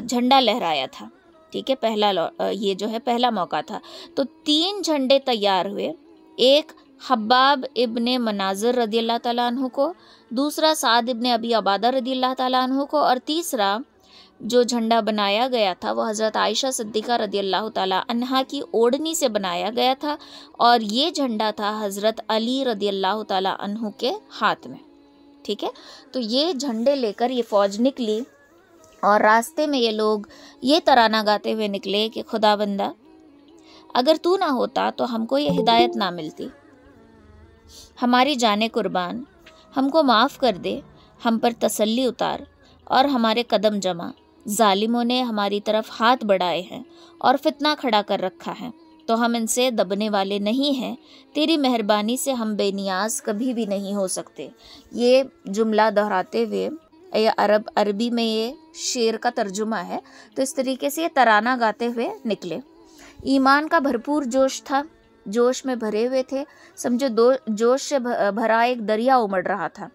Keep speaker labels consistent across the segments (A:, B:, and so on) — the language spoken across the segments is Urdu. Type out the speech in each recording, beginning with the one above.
A: جھنڈا لہرایا تھا، ٹھیک ہے، یہ جو ہے پہلا موقع تھا۔ تو 3 جھنڈے تیار ہوئے، ایک حباب ابن مناظر رضی اللہ تعالیٰ عنہ کو، دوسرا سعد ابن ابی عبادہ رضی اللہ تعالیٰ عنہ کو، اور تیسرا جو جھنڈا بنایا گیا تھا وہ حضرت عائشہ صدیقہ رضی اللہ تعالیٰ عنہا کی اوڑھنی سے بنایا گیا تھا، اور یہ جھنڈا تھا حضرت علی رضی اللہ تعالیٰ عنہ کے ہاتھ میں، ٹھیک ہے۔ تو یہ جھنڈے لے کر یہ فوج نکلی، اور راستے میں یہ لوگ یہ ترانہ گاتے ہوئے نکلے کہ خدا بندہ اگر تو نہ ہوتا تو ہم کو یہ ہدایت نہ ملتی، ہماری جانیں قربان، ہم کو معاف کر دے، ہم پر تسلی اتار اور ہمارے قدم جما، ظالموں نے ہماری طرف ہاتھ بڑھائے ہیں اور فتنہ کھڑا کر رکھا ہے، تو ہم ان سے دبنے والے نہیں ہیں، تیری مہربانی سے ہم بے نیاز کبھی بھی نہیں ہو سکتے۔ یہ جملہ دہراتے ہوئے، یہ عربی میں یہ شعر کا ترجمہ ہے، تو اس طریقے سے یہ ترانہ گاتے ہوئے نکلے۔ ایمان کا بھرپور جوش تھا، جوش میں بھرے ہوئے تھے، سمجھو جوش سے بھرا ایک دریا امڑ رہا تھا،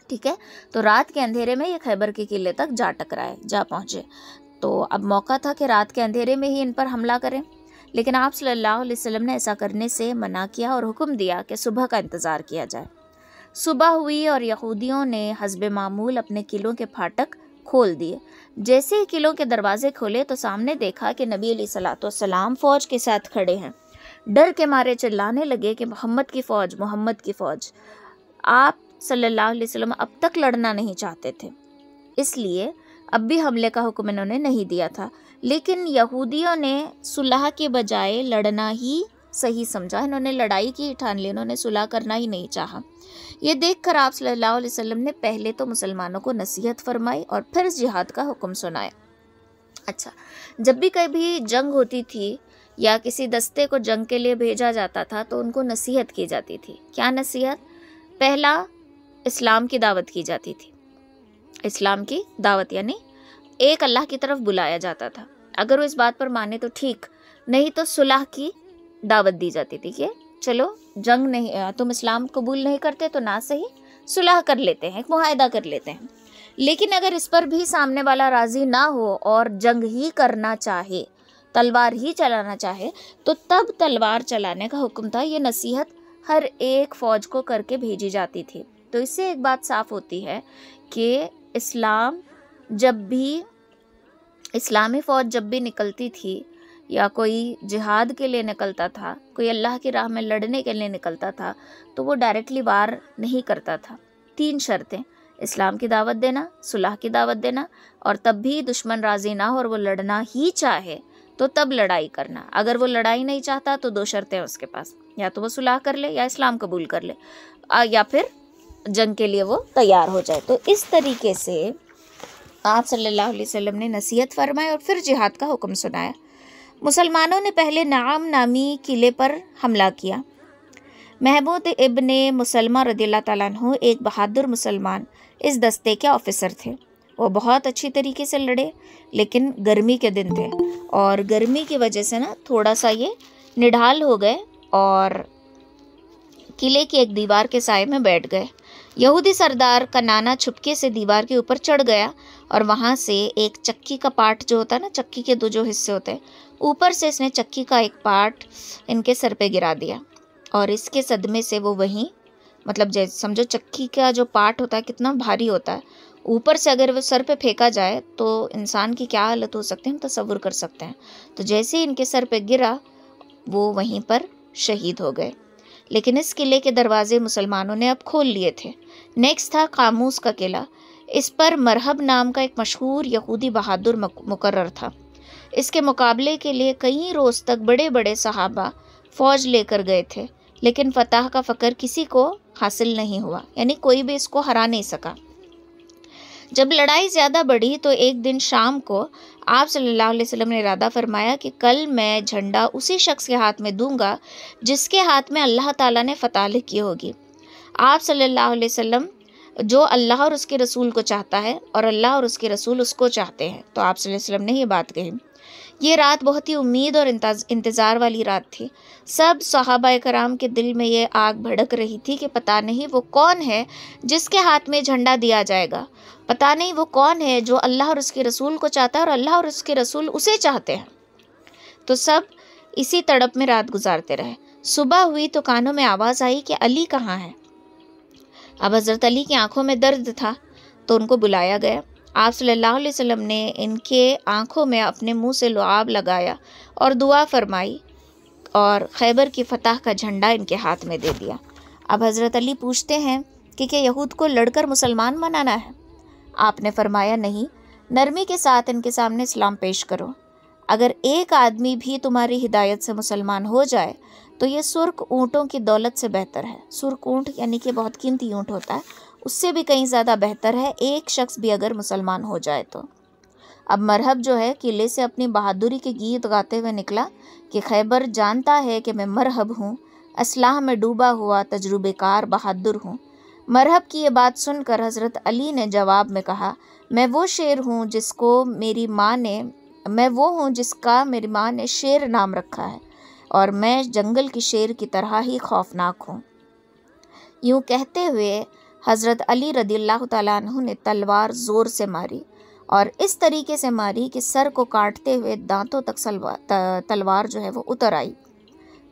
A: ٹھیک ہے۔ تو رات کے اندھیرے میں یہ خیبر کے قلعے تک جا پہنچے۔ تو اب موقع تھا کہ رات کے اندھیرے میں ہی ان پر حملہ کریں، لیکن آپ صلی اللہ علیہ وسلم نے ایسا کرنے سے منع کیا اور حکم دیا کہ صبح کا انتظار کیا جائے۔ صبح ہوئی اور یہودیوں نے حسب معمول اپنے قلعوں کے پھاٹک کھول دیے۔ جیسے ہی قلعوں کے دروازے کھولے تو سامنے دیکھا کہ نبی علیہ الصلوۃ والسلام فوج کے ساتھ کھڑے ہیں۔ ڈر کے مارے چلانے لگے کہ محمد کی فوج، محمد کی فوج۔ آپ صلی اللہ علیہ وسلم اب تک لڑنا نہیں چاہتے تھے، اس لیے اب بھی حملے کا حکم انہوں نے نہیں دیا تھا، لیکن یہودیوں نے صلح کے بجائے لڑنا ہی صحیح سمجھا، انہوں نے لڑائی کی ٹھان لی، انہوں نے صلح کرنا ہی نہیں چاہا۔ یہ دیکھ کر آپ صلی اللہ علیہ وسلم نے پہلے تو مسلمانوں کو نصیحت فرمائی اور پھر جہاد کا حکم سنایا۔ اچھا، جب بھی کبھی جنگ ہوتی تھی یا کسی دستے کو جنگ کے لیے بھیجا جاتا تھا تو ان کو نصیحت کی جاتی تھی۔ کیا نصیحت؟ پہلا، اسلام کی دعوت کی جاتی تھی، اسلام کی دعوت یعنی ایک اللہ کی طرف بلایا جاتا تھا، اگر وہ اس بات پر مانے تو ٹھیک، نہیں تو صلح کی دعوت دی جاتی تھی کہ چلو جنگ نہیں، تم اسلام قبول نہیں کرتے تو نہ صحیح صلح کر لیتے ہیں، ایک معاہدہ کر لیتے ہیں۔ لیکن اگر اس پر بھی سامنے والا راضی نہ ہو اور جنگ ہی کرنا چاہے، تلوار ہی چلانا چاہے، تو تب تلوار چلانے کا حکم تھا۔ یہ نصیحت ہر ایک فوج کو کر کے بھیجی جاتی تھی۔ تو اس سے ایک بات صاف ہوتی ہے کہ اسلامی فوج جب بھی نکلتی تھی یا کوئی جہاد کے لیے نکلتا تھا، کوئی اللہ کی راہ میں لڑنے کے لیے نکلتا تھا، تو وہ ڈائریکٹلی وار نہیں کرتا تھا۔ 3 شرطیں: اسلام کی دعوت دینا، صلح کی دعوت دینا، اور تب بھی دشمن راضی نہ ہو اور وہ لڑنا ہی چاہے تو تب لڑائی کرنا۔ اگر وہ لڑائی نہیں چاہتا تو 2 شرطیں اس کے پاس، یا تو وہ صلح کر لے یا اسلام قبول کر لے، یا پھر جنگ کے لیے وہ تیار ہو جائے۔ تو اس طریقے سے آپ صلی اللہ علیہ وسلم نے نصیحت فرمائی اور پھر جہاد کا حکم سنایا۔ مسلمانوں نے پہلے نعام نامی قلعے پر حملہ کیا۔ محمود ابن مسلمہ رضی اللہ تعالیٰ عنہ ایک بہادر مسلمان اس دستے کے آفیسر تھے۔ وہ بہت اچھی طریقے سے لڑے، لیکن گرمی کے دن تھے اور گرمی کی وجہ سے تھوڑا سا یہ نڈھال ہو گئے اور قلعے کی ایک دیوار کے سائے میں بیٹھ گئے۔ یہودی سردار کنانا چھپکے سے دیوار کے اوپر چڑھ گیا اور وہاں سے ایک چکی کا پارٹ جو ہوتا ہے نا، چکی کے 2 جو حصے ہوتے ہیں، اوپر سے اس نے چکی کا ایک پارٹ ان کے سر پہ گرا دیا، اور اس کے صدمے سے وہ وہیں، مطلب جیسے سمجھو چکی کا جو پارٹ ہوتا ہے کتنا بھاری ہوتا ہے، اوپر سے اگر وہ سر پہ پھینکا جائے تو انسان کی کیا حالت ہو سکتی ہے ہم تصور کر سکتے ہیں۔ تو جیسے ان کے سر پہ گرا وہ وہیں پر شہید ہو گئے۔ لیکن اس قلعے کے دروازے مسلمانوں نے اب کھول لیے تھے۔ نیکسٹ تھا قاموس کا قلعہ۔ اس پر مرحب نام کا ایک مشہور یہودی بہادر مقرر تھا۔ اس کے مقابلے کے لیے کئی روز تک بڑے بڑے صحابہ فوج لے کر گئے تھے، لیکن فتح کا فخر کسی کو حاصل نہیں ہوا، یعنی کوئی بھی اس کو ہرا نہیں سکا۔ جب لڑائی زیادہ بڑھی تو ایک دن شام کو آپ صلی اللہ علیہ وسلم نے ارادہ فرمایا کہ کل میں جھنڈا اسی شخص کے ہاتھ میں دوں گا جس کے ہاتھ میں اللہ تعالیٰ نے فتح لکھی ہوگی۔ آپ صلی اللہ علیہ وسلم جو اللہ اور اس کے رسول کو چاہتا ہے اور اللہ اور اس کے رسول اس کو چاہتے ہیں، تو آپ صلی اللہ علیہ وسلم نے یہ بات کہی۔ یہ رات بہت ہی امید اور انتظار والی رات تھی۔ سب صحابہ کرام کے دل میں یہ آگ بھڑک رہی تھی کہ پتہ نہیں وہ کون ہے جس کے ہاتھ میں جھنڈا دیا جائے گا۔ پتہ نہیں وہ کون ہے جو اللہ اور اس کے رسول کو چاہتا ہے اور اللہ اور اس کے رسول اسے چاہتے ہیں۔ تو سب اسی تڑپ میں رات گزارتے رہے۔ صبح ہوئی تو کانوں میں آواز آئی کہ علی کہاں ہے؟ اب حضرت علی کی آنکھوں میں درد تھا تو ان کو بلایا گیا۔ آپ صلی اللہ علیہ وسلم نے ان کے آنکھوں میں اپنے منہ سے لعاب لگایا اور دعا فرمائی اور خیبر کی فتح کا جھنڈا ان کے ہاتھ میں دے دیا۔ اب حضرت علی پوچھتے ہیں کہ کیا یہود کو لڑ کر مسلمان بنانا ہے؟ آپ نے فرمایا نہیں، نرمی کے ساتھ ان کے سامنے اسلام پیش کرو۔ اگر ایک آدمی بھی تمہاری ہدایت سے مسلمان ہو جائے تو یہ سرخ اونٹوں کی دولت سے بہتر ہے۔ سرخ اونٹ یعنی کہ بہت قیمتی اونٹ ہوتا ہے، اس سے بھی کہیں زیادہ بہتر ہے ایک شخص بھی اگر مسلمان ہو جائے تو۔ اب مرحب جو ہے قلعے سے اپنی بہادری کے گیت گاتے ہوئے نکلا کہ خیبر جانتا ہے کہ میں مرحب ہوں، اسلحہ میں ڈوبا ہوا تجربے کار بہادر ہوں۔ مرحب کی یہ بات سن کر حضرت علی نے جواب میں کہا، میں وہ شیر ہوں جس کا میری ماں نے شیر نام رکھا ہے، اور میں جنگل کی شیر کی طرح ہی خوفناک ہوں۔ یوں کہتے ہوئے حضرت علی رضی اللہ تعالیٰ عنہ نے تلوار زور سے ماری اور اس طریقے سے ماری کہ سر کو کاٹتے ہوئے دانتوں تک تلوار جو ہے وہ اتر آئی۔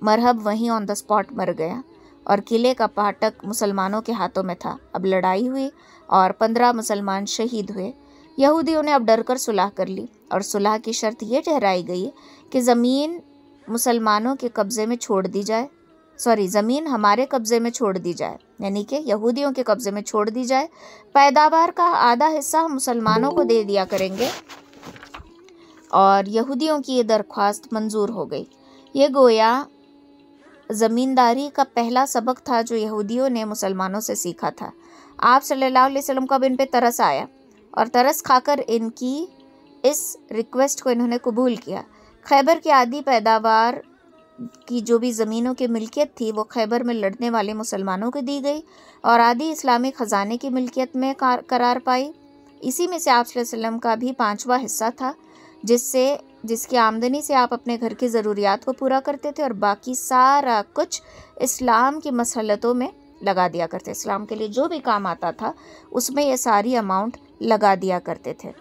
A: مرحب وہیں آن دا اسپاٹ مر گیا اور قلعے کا پھاٹک مسلمانوں کے ہاتھوں میں تھا۔ اب لڑائی ہوئی اور 15 مسلمان شہید ہوئے۔ یہودیوں نے اب ڈر کر صلح کر لی اور صلح کی شرط یہ ٹھہرائی گئی کہ زمین مسلمانوں کے قبضے میں چھوڑ دی جائے، زمین ہمارے قبضے میں چھوڑ دی جائے، یعنی کہ یہودیوں کے قبضے میں چھوڑ دی جائے، پیداوار کا آدھا حصہ ہم مسلمانوں کو دے دیا کریں گے۔ اور یہودیوں کی یہ درخواست منظور ہو گئی۔ یہ گویا زمینداری کا پہلا سبق تھا جو یہودیوں نے مسلمانوں سے سیکھا تھا۔ آپ صلی اللہ علیہ وسلم کو اب ان پہ ترس آیا اور ترس کھا کر ان کی اس ریکویسٹ کو انہوں نے قبول کیا۔ خیبر کی آدھی پیداوار کی جو بھی زمینوں کی ملکیت تھی وہ خیبر میں لڑنے والے مسلمانوں کو دی گئی اور آدھی اسلامی خزانے کی ملکیت میں قرار پائی۔ اسی میں سے آپ صلی اللہ علیہ وسلم کا بھی 5واں حصہ تھا، جس کی آمدنی سے آپ اپنے گھر کی ضروریات کو پورا کرتے تھے اور باقی سارا کچھ اسلام کی مصلحتوں میں لگا دیا کرتے۔ اسلام کے لیے جو بھی کام آتا تھا اس میں یہ ساری اماؤنٹ لگا دیا کرتے تھے۔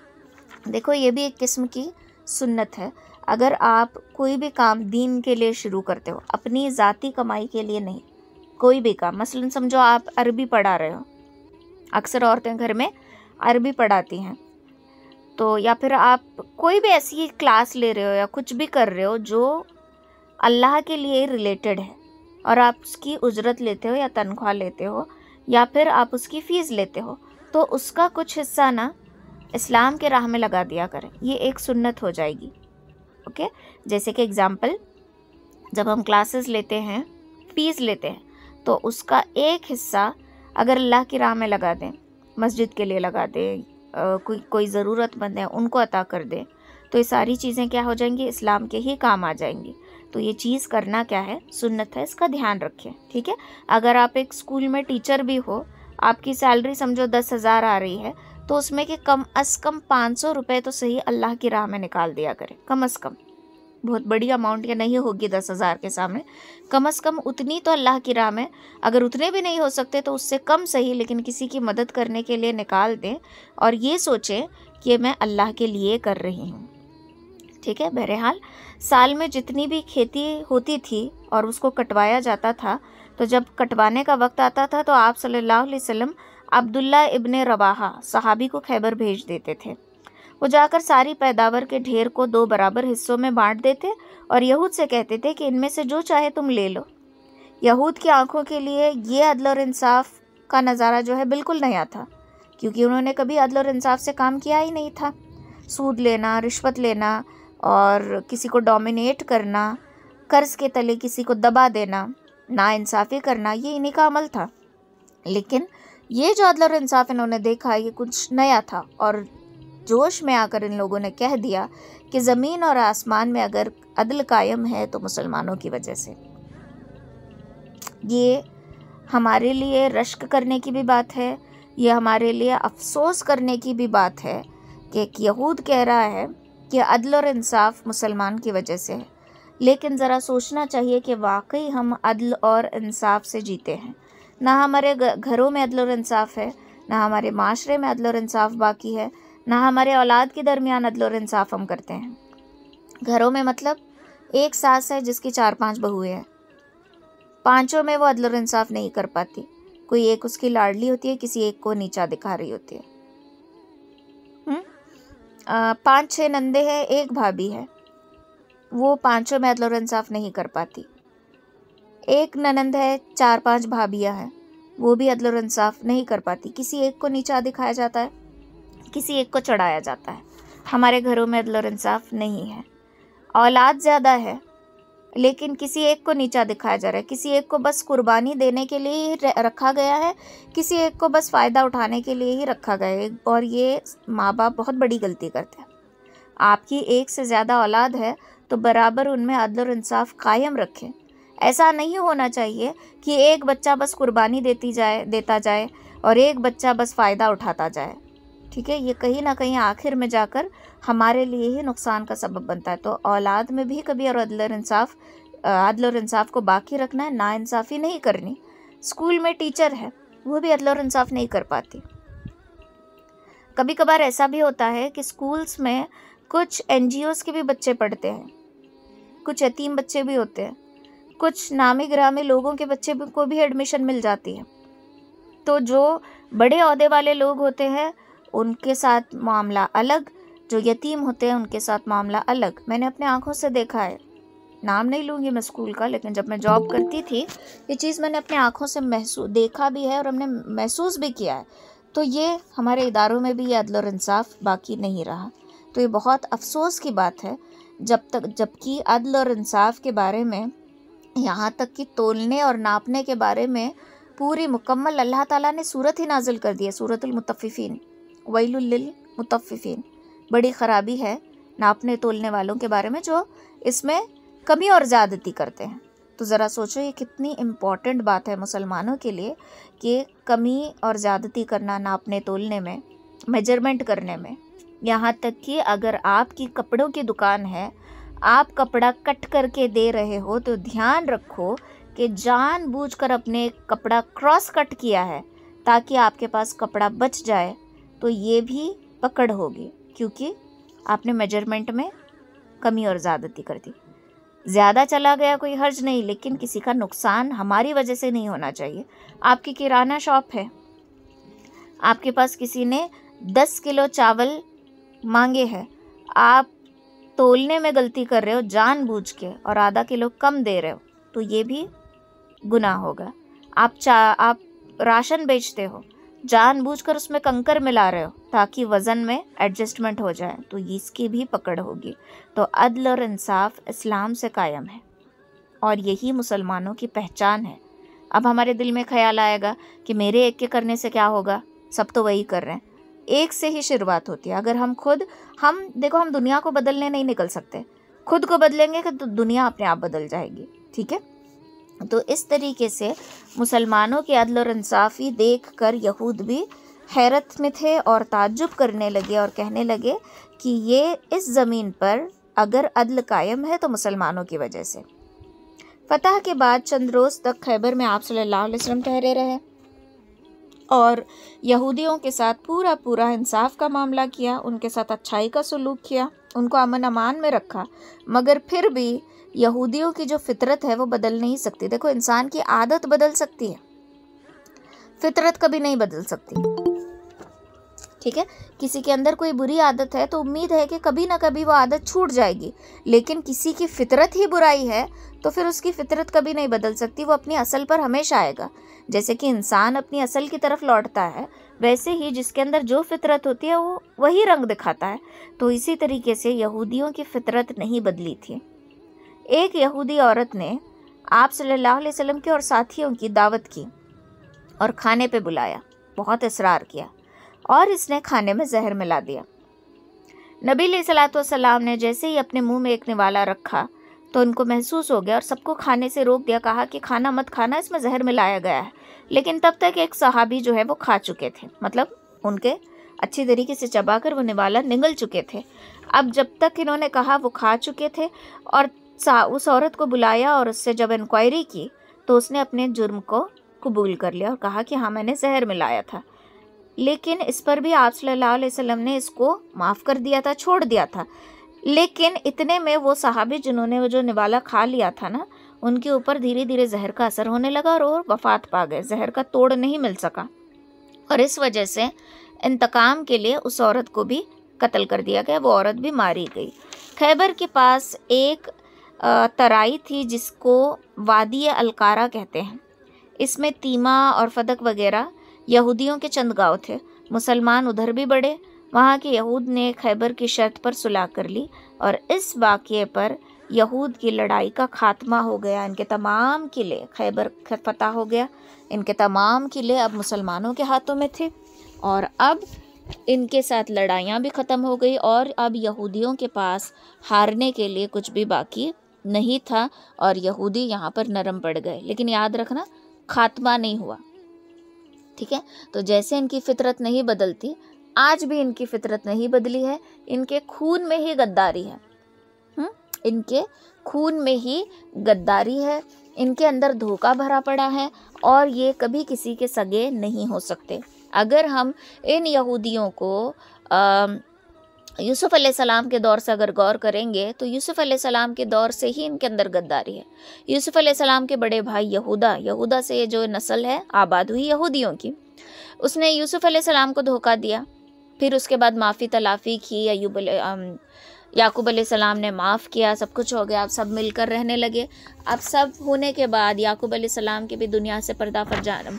A: دیکھو یہ بھی ایک قسم کی سنت ہے۔ اگر آپ کوئی بھی کام دین کے لیے شروع کرتے ہو، اپنی ذاتی کمائی کے لیے نہیں، کوئی بھی کام، مثلا سمجھو آپ عربی پڑھا رہے ہو، اکثر عورتیں گھر میں عربی پڑھاتی ہیں، تو یا پھر آپ کوئی بھی ایسی کلاس لے رہے ہو یا کچھ بھی کر رہے ہو جو اللہ کے لیے ریلیٹڈ ہے اور آپ اس کی اجرت لیتے ہو یا تنخواہ لیتے ہو یا پھر آپ اس کی فیس لیتے ہو، تو اس کا کچھ حصہ نا اسلام کے راہ میں لگا دیا کریں۔ یہ ایک سنت ہو جائے گی، اوکے؟ جیسے کہ اگزامپل، جب ہم کلاسز لیتے ہیں، فیس لیتے ہیں، تو اس کا ایک حصہ اگر اللہ کی راہ میں لگا دیں، مسجد کے لیے لگا دیں، کوئی ضرورت مند ہے ان کو عطا کر دیں، تو یہ ساری چیزیں کیا ہو جائیں گی؟ اسلام کے ہی کام آ جائیں گی۔ تو یہ چیز کرنا کیا ہے؟ سنت ہے، اس کا دھیان رکھیں، ٹھیک ہے؟ اگر آپ ایک اسکول میں ٹیچر بھی ہو، آپ کی سیلری سمجھو 10,000 آ رہی ہے، تو اس میں کہ کم از کم 500 روپے تو صحیح اللہ کی راہ میں نکال دیا کریں، کم از کم۔ بہت بڑی اماؤنٹ یا نہیں ہوگی 10,000 کے سامنے، کم از کم اتنی تو اللہ کی راہ میں، اگر اتنے بھی نہیں ہو سکتے تو اس سے کم صحیح، لیکن کسی کی مدد کرنے کے لیے نکال دیں اور یہ سوچیں کہ میں اللہ کے لیے کر رہی ہوں، ٹھیک ہے؟ بہرحال سال میں جتنی بھی کھیتی ہوتی تھی اور اس کو کٹوایا جاتا تھا، تو جب کٹوانے کا وقت آتا تھا تو آپ صلی اللہ علیہ وسلم عبداللہ ابن رواحہ صحابی کو خیبر بھیج دیتے تھے۔ وہ جا کر ساری پیداوار کے ڈھیر کو 2 برابر حصوں میں بانٹ دیتے اور یہود سے کہتے تھے کہ ان میں سے جو چاہے تم لے لو۔ یہود کی آنکھوں کے لیے یہ عدل اور انصاف کا نظارہ جو ہے بالکل نیا تھا، کیونکہ انہوں نے کبھی عدل اور انصاف سے کام کیا ہی نہیں تھا۔ سود لینا، رشوت لینا اور کسی کو ڈومینیٹ کرنا، قرض کے تلے کسی کو دبا دینا، ناانصافی کرنا، یہ انہی کا عمل تھا۔ لیکن یہ جو عدل اور انصاف انہوں نے دیکھا، یہ کچھ نیا تھا اور جوش میں آ کر ان لوگوں نے کہہ دیا کہ زمین اور آسمان میں اگر عدل قائم ہے تو مسلمانوں کی وجہ سے۔ یہ ہمارے لیے رشک کرنے کی بھی بات ہے، یہ ہمارے لیے افسوس کرنے کی بھی بات ہے کہ ایک یہود کہہ رہا ہے کہ عدل اور انصاف مسلمان کی وجہ سے ہے، لیکن ذرا سوچنا چاہیے کہ واقعی ہم عدل اور انصاف سے جیتے ہیں؟ نہ ہمارے گھروں میں عدل اور انصاف ہے، نہ ہمارے معاشرے میں عدل اور انصاف باقی ہے، نہ ہمارے اولاد کے درمیان عدل اور انصاف ہم کرتے ہیں۔ گھروں میں مطلب ایک ساس ہے جس کی 4-5 بہویں ہیں، پانچوں میں وہ عدل اور انصاف نہیں کر پاتی، کوئی ایک اس کی لاڈلی ہوتی ہے، کسی ایک کو نیچا دکھا رہی ہوتی ہے۔ 5-6 نندے ہیں، ایک بھابھی ہے، وہ پانچوں میں عدل اور انصاف نہیں کر پاتی۔ ایک ننند ہے، 4-5 بھابھیاں ہیں، وہ بھی عدل اور انصاف نہیں کر پاتی، کسی ایک کو نیچا دکھایا جاتا ہے، کسی ایک کو چڑھایا جاتا ہے۔ ہمارے گھروں میں عدل اور انصاف نہیں ہے۔ اولاد زیادہ ہے لیکن کسی ایک کو نیچا دکھایا جا رہا ہے، کسی ایک کو بس قربانی دینے کے لیے ہی رکھا گیا ہے، کسی ایک کو بس فائدہ اٹھانے کے لیے ہی رکھا گیا ہے، اور یہ ماں باپ بہت بڑی غلطی کرتے ہیں۔ آپ کی ایک سے زیادہ اولاد ہے تو برابر ان میں عدل اور انصاف قائم رکھیں۔ ایسا نہیں ہونا چاہیے کہ ایک بچہ بس قربانی دیتا جائے اور ایک بچہ بس فائدہ اٹھاتا جائے، ٹھیک ہے؟ یہ کہیں نہ کہیں آخر میں جا کر ہمارے لیے ہی نقصان کا سبب بنتا ہے۔ تو اولاد میں بھی کبھی اور عدل اور انصاف کو باقی رکھنا ہے، ناانصافی نہیں کرنی۔ اسکول میں ٹیچر ہے، وہ بھی عدل اور انصاف نہیں کر پاتی۔ کبھی کبھار ایسا بھی ہوتا ہے کہ اسکولس میں کچھ NGOs کے بھی بچے پڑھتے ہیں، کچھ یتیم بچے بھی ہوتے ہیں، کچھ نامی گرامی لوگوں کے بچے کو بھی ایڈمیشن مل جاتی ہے۔ تو جو بڑے عہدے والے لوگ ہوتے ہیں ان کے ساتھ معاملہ الگ، جو یتیم ہوتے ہیں ان کے ساتھ معاملہ الگ۔ میں نے اپنے آنکھوں سے دیکھا ہے، نام نہیں لوں گی میں اسکول کا، لیکن جب میں جاب کرتی تھی یہ چیز میں نے اپنے آنکھوں سے دیکھا بھی ہے اور ہم نے محسوس بھی کیا ہے۔ تو یہ ہمارے اداروں میں بھی یہ عدل اور انصاف باقی نہیں رہا۔ تو یہ بہت افسوس کی بات ہے، جبکہ عدل اور انصاف کے بارے میں، یہاں تک کہ تولنے اور ناپنے کے بارے میں پوری مکمل اللہ تعالیٰ نے صورت ہی نازل کر دی ہے، سورۃ المطففین، ویل للمطففین۔ بڑی خرابی ہے ناپنے تولنے والوں کے بارے میں جو اس میں کمی اور زیادتی کرتے ہیں۔ تو ذرا سوچو یہ کتنی امپورٹنٹ بات ہے مسلمانوں کے لیے کہ کمی اور زیادتی کرنا ناپنے تولنے میں، میجرمنٹ کرنے میں۔ یہاں تک کہ اگر آپ کی کپڑوں کی دکان ہے، آپ کپڑا کٹ کر کے دے رہے ہو تو دھیان رکھو کہ جان بوجھ کر اپنے کپڑا کراس کٹ کیا ہے تاکہ آپ کے پاس کپڑا بچ جائے، تو یہ بھی پکڑ ہوگی، کیونکہ آپ نے میجرمنٹ میں کمی اور زیادتی کر دی۔ زیادہ چلا گیا کوئی حرج نہیں، لیکن کسی کا نقصان ہماری وجہ سے نہیں ہونا چاہیے۔ آپ کی کرانہ شاپ ہے، آپ کے پاس کسی نے 10 کلو چاول مانگے ہیں، آپ تولنے میں غلطی کر رہے ہو جان بوجھ کے اور آدھا کلو کم دے رہے ہو تو یہ بھی گناہ ہوگا۔ آپ راشن بیچتے ہو، جان بوجھ کر اس میں کنکر ملا رہے ہو تاکہ وزن میں ایڈجسٹمنٹ ہو جائے تو اس کی بھی پکڑ ہوگی۔ تو عدل اور انصاف اسلام سے قائم ہے اور یہی مسلمانوں کی پہچان ہے۔ اب ہمارے دل میں خیال آئے گا کہ میرے ایک کے کرنے سے کیا ہوگا، سب تو وہی کر رہے ہیں۔ ایک سے ہی شروعات ہوتی ہے۔ اگر ہم دیکھو ہم دنیا کو بدلنے نہیں نکل سکتے، خود کو بدلیں گے تو دنیا اپنے آپ بدل جائے گی، ٹھیک ہے؟ تو اس طریقے سے مسلمانوں کی عدل اور انصافی دیکھ کر یہود بھی حیرت میں تھے اور تعجب کرنے لگے اور کہنے لگے کہ یہ اس زمین پر اگر عدل قائم ہے تو مسلمانوں کی وجہ سے۔ فتح کے بعد چند روز تک خیبر میں آپ صلی اللہ علیہ وسلم ٹھہرے رہے اور یہودیوں کے ساتھ پورا انصاف کا معاملہ کیا، ان کے ساتھ اچھائی کا سلوک کیا، ان کو امن امان میں رکھا، مگر پھر بھی یہودیوں کی جو فطرت ہے وہ بدل نہیں سکتی۔ دیکھو انسان کی عادت بدل سکتی ہے، فطرت کبھی نہیں بدل سکتی، ٹھیک ہے؟ کسی کے اندر کوئی بری عادت ہے تو امید ہے کہ کبھی نہ کبھی وہ عادت چھوٹ جائے گی، لیکن کسی کی فطرت ہی برائی ہے تو پھر اس کی فطرت کبھی نہیں بدل سکتی، وہ اپنی اصل پر ہمیشہ آئے گا۔ جیسے کہ انسان اپنی اصل کی طرف لوٹتا ہے، ویسے ہی جس کے اندر جو فطرت ہوتی ہے وہ وہی رنگ دکھاتا ہے۔ تو اسی طریقے سے یہودیوں کی فطرت نہیں بدلی تھی۔ ایک یہودی عورت نے آپ صلی اللہ علیہ وسلم کے اور ساتھیوں کی دعوت کی اور کھانے پہ بلایا، بہت اصرار کیا اور اس نے کھانے میں زہر ملا دیا۔ نبی علیہ الصلوۃ والسلام نے جیسے ہی اپنے منہ میں ایک نوالا رکھا تو ان کو محسوس ہو گیا اور سب کو کھانے سے روک دیا، کہا کہ کھانا مت کھانا، اس میں زہر ملایا گیا ہے۔ لیکن تب تک ایک صحابی جو ہے وہ کھا چکے تھے، مطلب ان کے اچھی طریقے سے چبا کر وہ نوالا نگل چکے تھے۔ اب جب تک انہوں نے کہا وہ کھا چکے تھے اور اس عورت کو بلایا اور اس سے جب انکوائری کی تو اس نے اپنے جرم کو قبول کر لیا اور کہا کہ ہاں میں نے زہر ملایا تھا۔ لیکن اس پر بھی آپ صلی اللہ علیہ وسلم نے اس کو معاف کر دیا تھا، چھوڑ دیا تھا. لیکن اتنے میں وہ صحابی جنہوں نے وہ جو نوالا کھا لیا تھا نا، ان کے اوپر دھیرے دھیرے زہر کا اثر ہونے لگا اور وہ وفات پا گئے. زہر کا توڑ نہیں مل سکا اور اس وجہ سے انتقام کے لیے اس عورت کو بھی قتل کر دیا گیا، وہ عورت بھی ماری گئی. خیبر کے پاس ایک ترائی تھی جس کو وادی القارہ کہتے ہیں. اس میں تیمہ اور فدق وغیرہ یہودیوں کے چند گاؤں تھے. مسلمان ادھر بھی بڑھے. وہاں کے یہود نے خیبر کی شرط پر صلح کر لی اور اس واقعے پر یہود کی لڑائی کا خاتمہ ہو گیا. ان کے تمام قلعے، خیبر فتح ہو گیا. ان کے تمام قلعے اب مسلمانوں کے ہاتھوں میں تھے اور اب ان کے ساتھ لڑائیاں بھی ختم ہو گئی اور اب یہودیوں کے پاس ہارنے کے لیے کچھ بھی باقی نہیں تھا اور یہودی یہاں پر نرم پڑ گئے. لیکن یاد رکھنا، خاتمہ نہیں ہوا. ٹھیک ہے، تو جیسے ان کی فطرت نہیں بدلتی، آج بھی ان کی فطرت نہیں بدلی ہے. ان کے خون میں ہی غداری ہے. ان کے خون میں ہی غداری ہے. ان کے اندر دھوکہ بھرا پڑا ہے اور یہ کبھی کسی کے سگے نہیں ہو سکتے. اگر ہم ان یہودیوں کو یوسف علیہ السلام کے دور سے اگر غور کریں گے تو یوسف علیہ السلام کے دور سے ہی ان کے اندر غداری ہے. یوسف علیہ السلام کے بڑے بھائی یہودا سے یہ جو نسل ہے آباد ہوئی یہودیوں کی، اس نے یوسف علیہ السلام کو دھوکہ دیا. پھر اس کے بعد معافی تلافی کی، یعقوب علیہ السلام نے معاف کیا، سب کچھ ہو گیا. اب سب مل کر رہنے لگے. اب سب ہونے کے بعد یعقوب علیہ السلام کے بھی دنیا سے پردہ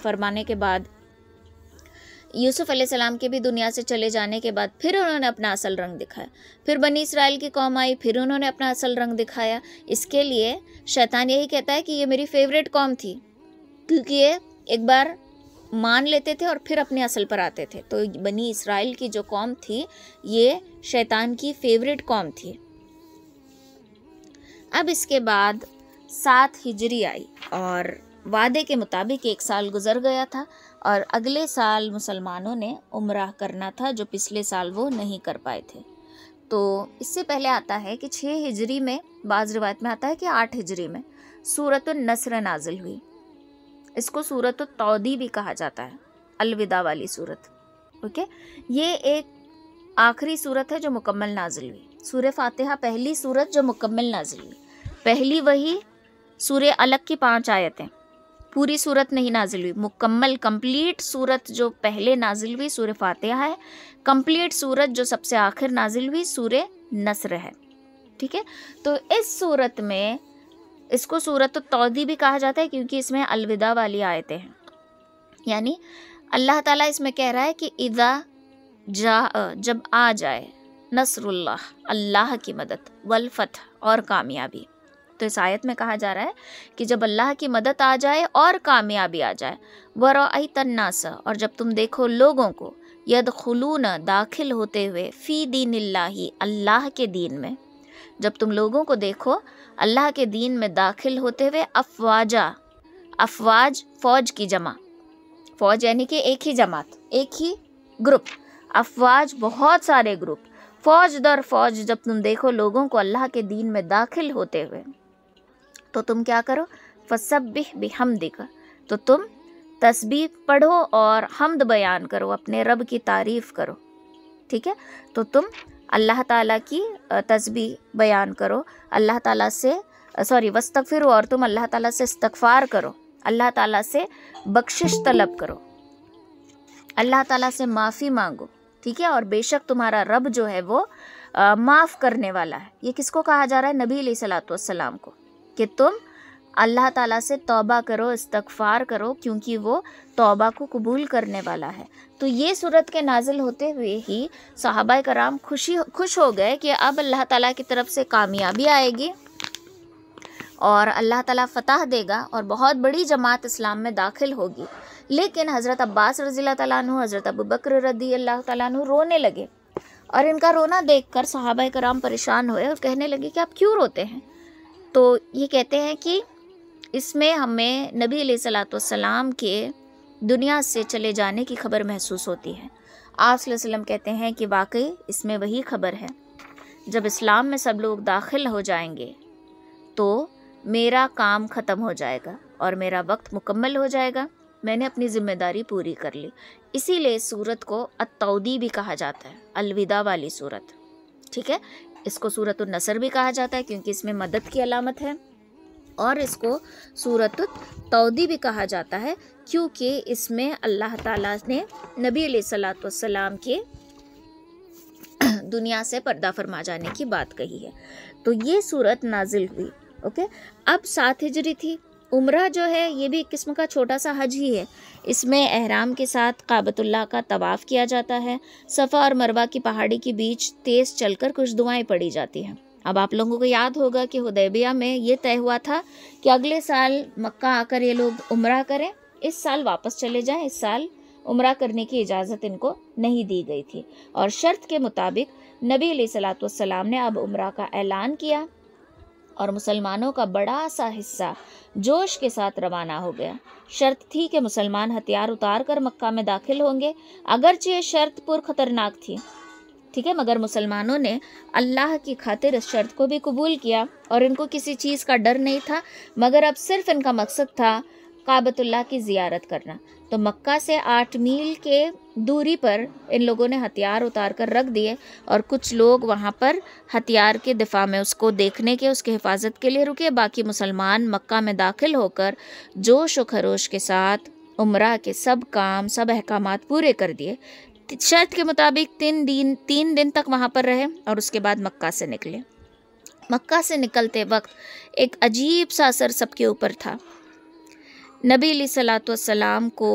A: فرمانے کے بعد، یوسف علیہ السلام کے بھی دنیا سے چلے جانے کے بعد پھر انہوں نے اپنا اصل رنگ دکھایا. پھر بنی اسرائیل کی قوم آئی، پھر انہوں نے اپنا اصل رنگ دکھایا. اس کے لیے شیطان یہی کہتا ہے کہ یہ میری فیوریٹ قوم تھی، کیونکہ یہ ایک بار مان لیتے تھے اور پھر اپنے اصل پر آتے تھے. تو بنی اسرائیل کی جو قوم تھی یہ شیطان کی فیوریٹ قوم تھی. اب اس کے بعد 7 ہجری آئی اور وعدے کے مطابق 1 سال گزر گیا تھا اور اگلے سال مسلمانوں نے عمرہ کرنا تھا جو پچھلے سال وہ نہیں کر پائے تھے. تو اس سے پہلے آتا ہے کہ 6 ہجری میں، بعض روایت میں آتا ہے کہ 8 ہجری میں سورۃ النصر نازل ہوئی. اس کو سورۃ التودی بھی کہا جاتا ہے، الوداع والی سورت. اوکے، یہ ایک آخری سورت ہے جو مکمل نازل ہوئی. سورہ فاتحہ پہلی سورت جو مکمل نازل ہوئی. پہلی وہی سورہ علق کی 5 آیتیں، پوری سورت نہیں نازل ہوئی. مکمل کمپلیٹ سورت جو پہلے نازل ہوئی سورہ فاتحہ ہے. کمپلیٹ سورت جو سب سے آخر نازل ہوئی سورہ نصر ہے. ٹھیک ہے، تو اس سورت میں اس کو سورۃ التودی بھی کہا جاتا ہے کیونکہ اس میں الوداع والی آیتیں ہیں. یعنی اللہ تعالیٰ اس میں کہہ رہا ہے کہ اذا جاء، جب آ جائے، نصر اللہ، اللہ کی مدد، والفتح، اور کامیابی. تو اس آیت میں کہا جا رہا ہے کہ جب اللہ کی مدد آ جائے اور کامیابی آ جائے، وَرَأَيْتَ النَّاسَ، اور جب تم دیکھو لوگوں کو، يَدْخُلُونَ، داخل ہوتے ہوئے، فی دین اللہ، اللہ کے دین میں. جب تم لوگوں کو دیکھو اللہ کے دین میں داخل ہوتے ہوئے، افواجا، افواج فوج کی جمع، فوج یعنی کہ ایک ہی جماعت، ایک ہی گروپ. افواج بہت سارے گروپ، فوج در فوج. جب تم دیکھو لوگوں کو اللہ کے دین میں داخل ہوتے ہوئے تو تم کیا کرو، فسبح بحمدک، تو تم تسبیح پڑھو اور حمد بیان کرو، اپنے رب کی تعریف کرو. ٹھیک ہے، تو تم اللہ تعالیٰ کی تسبیح بیان کرو، اللہ تعالیٰ سے واستغفروا، اور تم اللہ تعالیٰ سے استغفار کرو، اللہ تعالیٰ سے بخشش طلب کرو، اللہ تعالیٰ سے معافی مانگو. ٹھیک ہے، اور بے شک تمہارا رب جو ہے وہ معاف کرنے والا ہے. یہ کس کو کہا جا رہا ہے؟ نبی علیہ الصلوۃ والسلام کو، کہ تم اللہ تعالیٰ سے توبہ کرو، استغفار کرو، کیونکہ وہ توبہ کو قبول کرنے والا ہے. تو یہ صورت کے نازل ہوتے ہوئے ہی صحابہ کرام خوش ہو گئے کہ اب اللہ تعالیٰ کی طرف سے کامیابی آئے گی اور اللہ تعالیٰ فتح دے گا اور بہت بڑی جماعت اسلام میں داخل ہوگی. لیکن حضرت عباس رضی اللہ تعالیٰ عنہ، حضرت ابوبکر رضی اللہ تعالیٰ عنہ رونے لگے اور ان کا رونا دیکھ کر صحابہ کرام پریشان ہوئے اور کہنے لگے کہ آپ کیوں روتے ہیں؟ تو یہ کہتے ہیں کہ اس میں ہمیں نبی علیہ الصلوۃ والسلام کے دنیا سے چلے جانے کی خبر محسوس ہوتی ہے. آپ صلی اللہ علیہ وسلم کہتے ہیں کہ واقعی اس میں وہی خبر ہے، جب اسلام میں سب لوگ داخل ہو جائیں گے تو میرا کام ختم ہو جائے گا اور میرا وقت مکمل ہو جائے گا میں نے اپنی ذمہ داری پوری کر لی. اسی لیے اس سورت کو التودیع بھی کہا جاتا ہے، الوداع والی سورت. ٹھیک ہے، اس کو سورت النصر بھی کہا جاتا ہے کیونکہ اس میں مدد کی علامت ہے، اور اس کو سورت التودیع بھی کہا جاتا ہے کیونکہ اس میں اللہ تعالیٰ نے نبی علیہ الصلوۃ والسلام کے دنیا سے پردہ فرما جانے کی بات کہی ہے. تو یہ سورت نازل ہوئی. اوکے، اب 7 ہجری تھی. عمرہ جو ہے یہ بھی ایک قسم کا چھوٹا سا حج ہی ہے. اس میں احرام کے ساتھ کعبۃ اللہ کا طواف کیا جاتا ہے. صفا اور مروہ کی پہاڑی کے بیچ تیز چل کر کچھ دعائیں پڑھی جاتی ہیں. اب آپ لوگوں کو یاد ہوگا کہ حدیبیہ میں یہ طے ہوا تھا کہ اگلے سال مکہ آ کر یہ لوگ عمرہ کریں، اس سال واپس چلے جائیں. اس سال عمرہ کرنے کی اجازت ان کو نہیں دی گئی تھی، اور شرط کے مطابق نبی علیہ الصلوۃ والسلام نے اب عمرہ کا اعلان کیا، اور مسلمانوں کا بڑا سا حصہ جوش کے ساتھ روانہ ہو گیا. شرط تھی کہ مسلمان ہتھیار اتار کر مکہ میں داخل ہوں گے، اگرچہ یہ شرط پر خطرناک تھی. ٹھیک ہے، مگر مسلمانوں نے اللہ کی خاطر اس شرط کو بھی قبول کیا، اور ان کو کسی چیز کا ڈر نہیں تھا، مگر اب صرف ان کا مقصد تھا کعبۃ اللہ کی زیارت کرنا. تو مکہ سے 8 میل کے دوری پر ان لوگوں نے ہتھیار اتار کر رکھ دیے، اور کچھ لوگ وہاں پر ہتھیار کے دفاع میں اس کو دیکھنے کے، اس کی حفاظت کے لیے رکے. باقی مسلمان مکہ میں داخل ہو کر جوش و خروش کے ساتھ عمرہ کے سب کام، سب احکامات پورے کر دیے. شرط کے مطابق 3 دن تک وہاں پر رہے، اور اس کے بعد مکہ سے نکلے. مکہ سے نکلتے وقت ایک عجیب سا اثر سب کے اوپر تھا. نبی علیہ الصلوۃ والسلام کو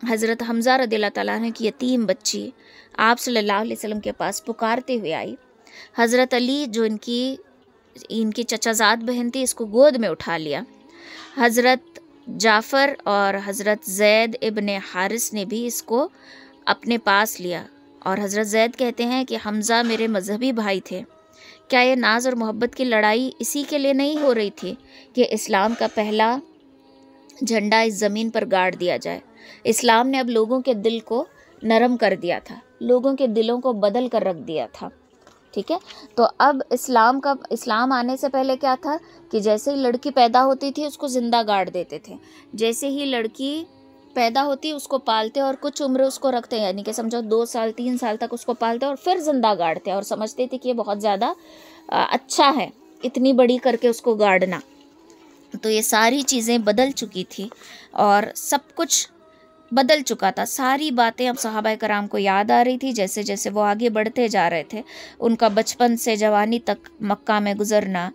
A: حضرت حمزہ رضی اللہ تعالیٰ عنہ کی یتیم بچی آپ صلی اللہ علیہ وسلم کے پاس پکارتے ہوئے آئی. حضرت علی جو ان کی چچا زاد بہن تھی، اس کو گود میں اٹھا لیا. حضرت جعفر اور حضرت زید ابن حارث نے بھی اس کو اپنے پاس لیا، اور حضرت زید کہتے ہیں کہ حمزہ میرے مذہبی بھائی تھے. کیا یہ ناز اور محبت کی لڑائی اسی کے لیے نہیں ہو رہی تھی کہ اسلام کا پہلا جھنڈا اس زمین پر گاڑ دیا جائے؟ اسلام نے اب لوگوں کے دل کو نرم کر دیا تھا، لوگوں کے دلوں کو بدل کر رکھ دیا تھا. ٹھیک ہے، تو اب اسلام آنے سے پہلے کیا تھا کہ جیسے ہی لڑکی پیدا ہوتی تھی اس کو زندہ گاڑ دیتے تھے. جیسے ہی لڑکی پیدا ہوتی اس کو پالتے اور کچھ عمر اس کو رکھتے، یعنی کہ سمجھو 2 سال 3 سال تک اس کو پالتے اور پھر زندہ گاڑتے، اور سمجھتے تھے کہ یہ بہت زیادہ اچھا ہے اتنی بڑی کر کے اس کو گاڑنا. تو یہ ساری چیزیں بدل چکی تھی، اور سب کچھ بدل چکا تھا. ساری باتیں اب صحابہ کرام کو یاد آ رہی تھی جیسے جیسے وہ آگے بڑھتے جا رہے تھے. ان کا بچپن سے جوانی تک مکہ میں گزرنا،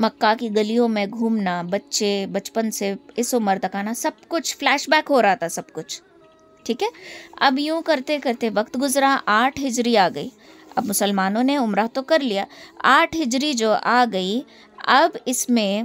A: مکہ کی گلیوں میں گھومنا، بچے بچپن سے اس عمر تک آنا، سب کچھ فلیش بیک ہو رہا تھا سب کچھ. ٹھیک ہے، اب یوں کرتے کرتے وقت گزرا. 8 ہجری آ گئی. اب مسلمانوں نے عمرہ تو کر لیا. 8 ہجری جو آ گئی، اب اس میں